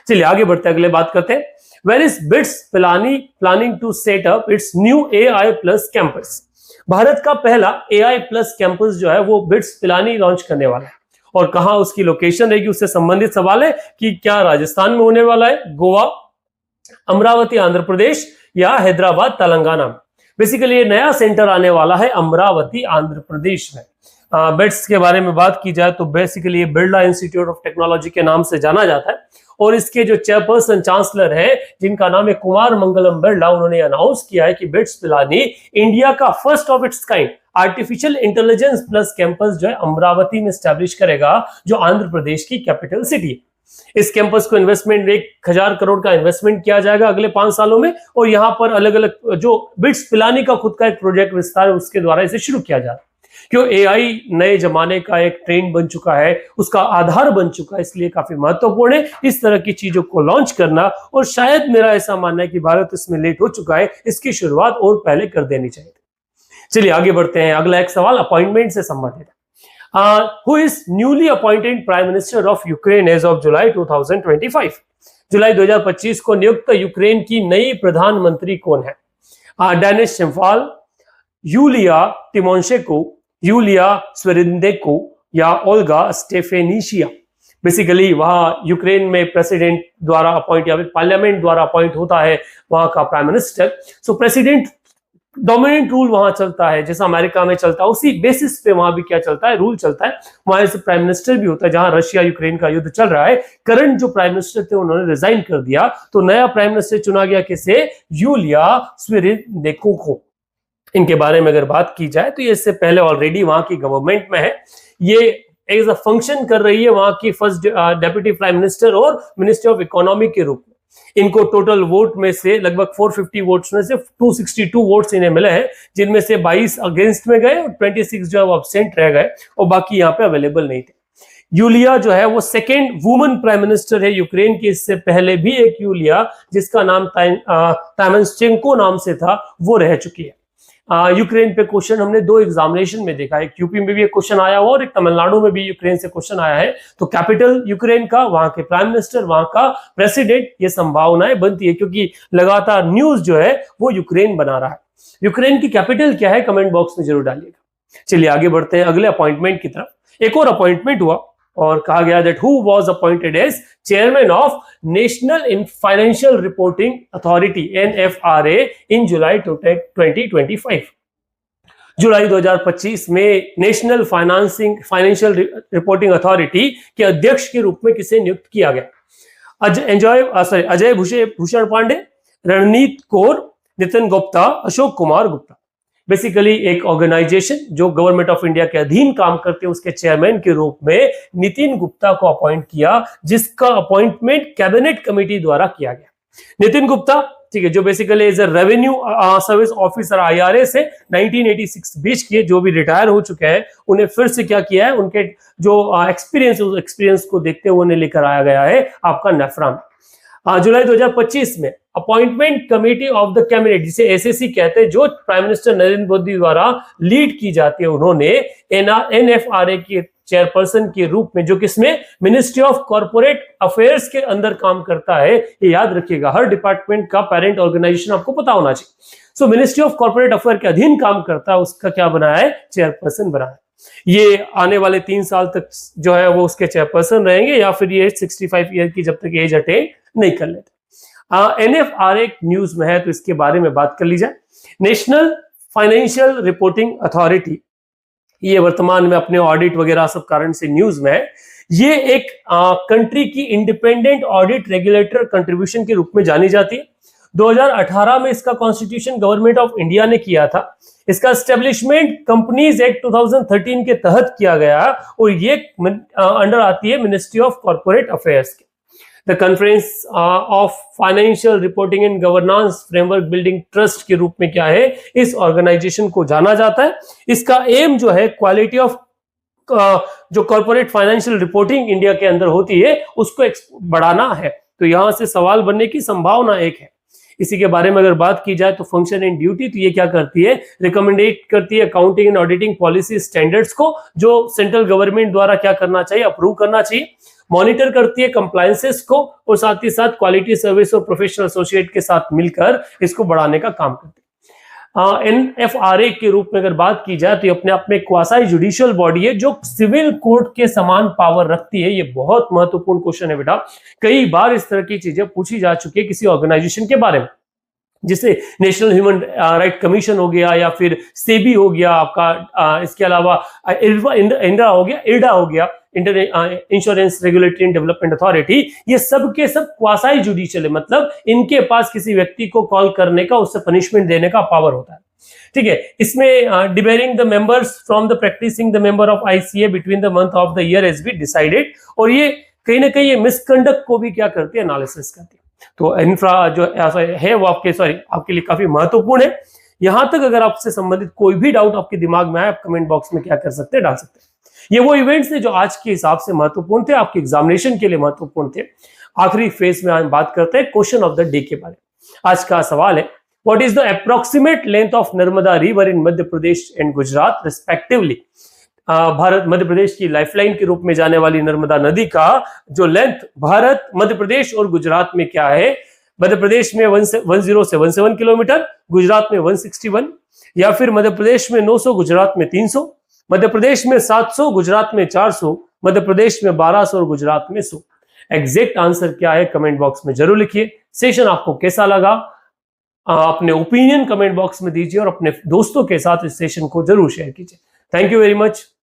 चलिए आगे बढ़ते हैं, अगले बात करते हैं। Where is BITS Pilani planning to set up its new AI plus campus? भारत का पहला AI प्लस कैंपस जो है वो बिट्स पिलानी लॉन्च करने वाला है, और कहां उसकी लोकेशन रहेगी उससे संबंधित सवाल है कि क्या राजस्थान में होने वाला है, गोवा, अमरावती आंध्र प्रदेश या हैदराबाद तेलंगाना में। बेसिकली ये नया सेंटर आने वाला है अमरावती आंध्र प्रदेश में। बिट्स के बारे में बात की जाए तो बेसिकली ये बिरला इंस्टीट्यूट ऑफ टेक्नोलॉजी के नाम से जाना जाता है, और इसके जो चेयरपर्सन चांसलर है जिनका नाम है कुमार मंगलम बिरला, उन्होंने अनाउंस किया है कि बिट्स पिलानी इंडिया का first of its kind artificial intelligence plus campus जो है अमरावती में स्टैब्लिश करेगा, जो आंध्र प्रदेश की कैपिटल सिटी है। इस कैंपस को इन्वेस्टमेंट 1000 करोड़ का इन्वेस्टमेंट किया जाएगा अगले 5 सालों में, और यहाँ पर अलग अलग जो बिट्स पिलानी का खुद का एक प्रोजेक्ट विस्तार है उसके द्वारा इसे शुरू किया जा रहा है। क्यों? AI नए जमाने का एक ट्रेंड बन चुका है, उसका आधार बन चुका है, इसलिए काफी महत्वपूर्ण है इस तरह की चीजों को लॉन्च करना, और शायद मेरा ऐसा मानना है कि भारत इसमें लेट हो चुका है, इसकी शुरुआत और पहले कर देनी चाहिए। चलिए आगे बढ़ते हैं, अगला एक सवाल अपॉइंटमेंट से संबंधित है। Who is newly appointed Prime Minister of Ukraine as of July 2025? जुलाई 2025 को नियुक्त यूक्रेन की नई प्रधानमंत्री कौन है? डेनिस शिम्फाल, यूलिया टिमोशेंको, यूलिया स्वेरिंदेको या ओल्गा स्टेफेनिशिया। बेसिकली वहां यूक्रेन में प्रेसिडेंट द्वारा अपॉइंट या फिर पार्लियामेंट द्वारा अपॉइंट होता है वहां का प्राइम मिनिस्टर। सो प्रेसिडेंट डोमिनेंट रूल वहां चलता है जैसा अमेरिका में चलता है, उसी बेसिस पे वहां भी क्या चलता है, रूल चलता है। वहां से प्राइम मिनिस्टर भी होता है। जहां रशिया यूक्रेन का युद्ध चल रहा है, करंट जो प्राइम मिनिस्टर थे उन्होंने रिजाइन कर दिया, तो नया प्राइम मिनिस्टर चुना गया किसे? यूलिया स्विरिदेको को। इनके बारे में अगर बात की जाए तो ये इससे पहले ऑलरेडी वहां की गवर्नमेंट में है, ये एज अ फंक्शन कर रही है वहां की फर्स्ट डेप्यूटी प्राइम मिनिस्टर और मिनिस्टर ऑफ इकोनॉमी के रूप में। इनको टोटल वोट में से लगभग 450 वोट्स में से 262 वोट्स इन्हें मिले हैं, जिनमें से 22 अगेंस्ट में गए और 26 जो है वो एब्सेंट रह गए, और बाकी यहाँ पे अवेलेबल नहीं थे। यूलिया जो है वो सेकेंड वुमन प्राइम मिनिस्टर है यूक्रेन की। इससे पहले भी एक यूलिया जिसका नाम ताइमनचेंको नाम से था वो रह चुकी है। यूक्रेन पे क्वेश्चन हमने 2 एग्जामिनेशन में देखा है, यूपी में भी एक क्वेश्चन आया हुआ और एक तमिलनाडु में भी यूक्रेन से क्वेश्चन आया है। तो कैपिटल यूक्रेन का, वहां के प्राइम मिनिस्टर, वहां का प्रेसिडेंट, ये संभावनाएं बनती है क्योंकि लगातार न्यूज जो है वो यूक्रेन बना रहा है। यूक्रेन की कैपिटल क्या है कमेंट बॉक्स में जरूर डालिएगा। चलिए आगे बढ़ते हैं अगले अपॉइंटमेंट की तरफ। एक और अपॉइंटमेंट हुआ और कहा गया that who was appointed as chairman of national in financial reporting authority NFRA in July 2025। जुलाई 2025 में नेशनल फाइनेंशियल रिपोर्टिंग अथॉरिटी के अध्यक्ष के रूप में किसे नियुक्त किया गया? अजय भूषण पांडे, रणनीत कौर, नितिन गुप्ता, अशोक कुमार गुप्ता। बेसिकली एक ऑर्गेनाइजेशन जो गवर्नमेंट ऑफ इंडिया के अधीन काम करते हैं उसके चेयरमैन के रूप में नितिन गुप्ता को अपॉइंट किया, जिसका अपॉइंटमेंट कैबिनेट कमेटी द्वारा किया गया। नितिन गुप्ता, ठीक है, जो basically as a revenue service officer IRA से 1986 बीच किए, जो भी रिटायर हो चुके हैं, उन्हें फिर से क्या किया है, उनके जो एक्सपीरियंस उस एक्सपीरियंस को देखते हुए उन्हें लेकर आया गया है आपका नेफ्रा में। जुलाई 2025 में appointment committee of the cabinet, जिसे SAC कहते हैं, जो प्राइम मिनिस्टर नरेंद्र मोदी द्वारा लीड की जाती है, उन्होंने NFRA के चेयरपर्सन के रूप में, जो किसमें मिनिस्ट्री ऑफ कॉर्पोरेट अफेयर्स के अंदर काम करता है, ये याद रखिएगा, हर डिपार्टमेंट का पेरेंट ऑर्गेनाइजेशन आपको पता होना चाहिए। सो मिनिस्ट्री ऑफ कॉर्पोरेट अफेयर के अधीन काम करता है, उसका क्या बना है, चेयरपर्सन बना है। ये आने वाले 3 साल तक जो है वो उसके चेयरपर्सन रहेंगे, या फिर ये 65 ईयर की जब तक एज अटेन नहीं कर लेते। NFRA न्यूज में है तो इसके बारे में बात कर ली जाए। नेशनल फाइनेंशियल रिपोर्टिंग अथॉरिटी, ये वर्तमान में अपने ऑडिट वगैरह सब कारण से न्यूज में है। ये एक कंट्री की इंडिपेंडेंट ऑडिट रेगुलेटर कंट्रीब्यूशन के रूप में जानी जाती है। 2018 में इसका कॉन्स्टिट्यूशन गवर्नमेंट ऑफ इंडिया ने किया था। इसका एस्टेब्लिशमेंट कंपनीज एक्ट 2013 के तहत किया गया और ये अंडर आती है मिनिस्ट्री ऑफ कॉर्पोरेट अफेयर्स के। The conference of financial reporting and governance framework building trust के रूप में क्या है, इस ऑर्गेनाइजेशन को जाना जाता है। इसका एम जो है क्वालिटी ऑफ जो कॉर्पोरेट फाइनेंशियल रिपोर्टिंग इंडिया के अंदर होती है उसको बढ़ाना है। तो यहां से सवाल बनने की संभावना एक है। इसी के बारे में अगर बात की जाए तो फंक्शन एंड ड्यूटी, तो ये क्या करती है, रिकमेंडेट करती है accounting and auditing policy standards को जो सेंट्रल गवर्नमेंट द्वारा क्या करना चाहिए, अप्रूव करना चाहिए। मॉनिटर करती है कंप्लायंसेस को और साथ ही साथ क्वालिटी सर्विस और प्रोफेशनल एसोसिएट के साथ मिलकर इसको बढ़ाने का काम करती है। NFRA के रूप में अगर बात की जाए तो ये अपने आप में क्वासाई जुडिशियल बॉडी है जो सिविल कोर्ट के समान पावर रखती है। ये बहुत महत्वपूर्ण क्वेश्चन है बेटा, कई बार इस तरह की चीजें पूछी जा चुकी है किसी ऑर्गेनाइजेशन के बारे में, जिसे नेशनल ह्यूमन राइट कमीशन हो गया या फिर सेबी हो गया आपका, इसके अलावा इंडा हो गया, इर्डा हो गया, insurance regulatory and development authority. ये सब के सब क्वासाई जुडिशियल है, मतलब इनके पास किसी व्यक्ति को कॉल करने का, उससे पनिशमेंट देने का पावर होता है। ठीक है, इसमें debarring the members from the practicing the member of ICA between the month of the year has been decided, और ये कहीं ना कहीं ये मिसकंडक्ट को भी क्या करती है, एनालिसिस करती है। तो इंफ्रा जो है वो आपके लिए काफी महत्वपूर्ण है। यहां तक अगर आपसे संबंधित कोई भी डाउट आपके दिमाग में आए, आप कमेंट बॉक्स में क्या कर सकते हैं, डाल सकते हैं। ये वो इवेंट्स थे जो आज के हिसाब से महत्वपूर्ण थे, आपके एग्जामिनेशन के लिए महत्वपूर्ण थे। आखिरी फेज में हम बात करते हैं क्वेश्चन ऑफ द डे के बारे में। आज का सवाल है, what is the approximate length of Narmada river in Madhya Pradesh and Gujarat respectively. Bharat Madhya Pradesh की लाइफलाइन के रूप में जाने वाली नर्मदा नदी का जो लेंथ भारत मध्य प्रदेश और गुजरात में क्या है, मध्य प्रदेश में 10 से 17 किलोमीटर, गुजरात में 161, या फिर मध्य प्रदेश में 900, गुजरात में 300, मध्य प्रदेश में 700, गुजरात में 400, मध्य प्रदेश में 1200 और गुजरात में 100। एग्जैक्ट आंसर क्या है कमेंट बॉक्स में जरूर लिखिए। सेशन आपको कैसा लगा, अपने ओपिनियन कमेंट बॉक्स में दीजिए और अपने दोस्तों के साथ इस सेशन को जरूर शेयर कीजिए। Thank you very much.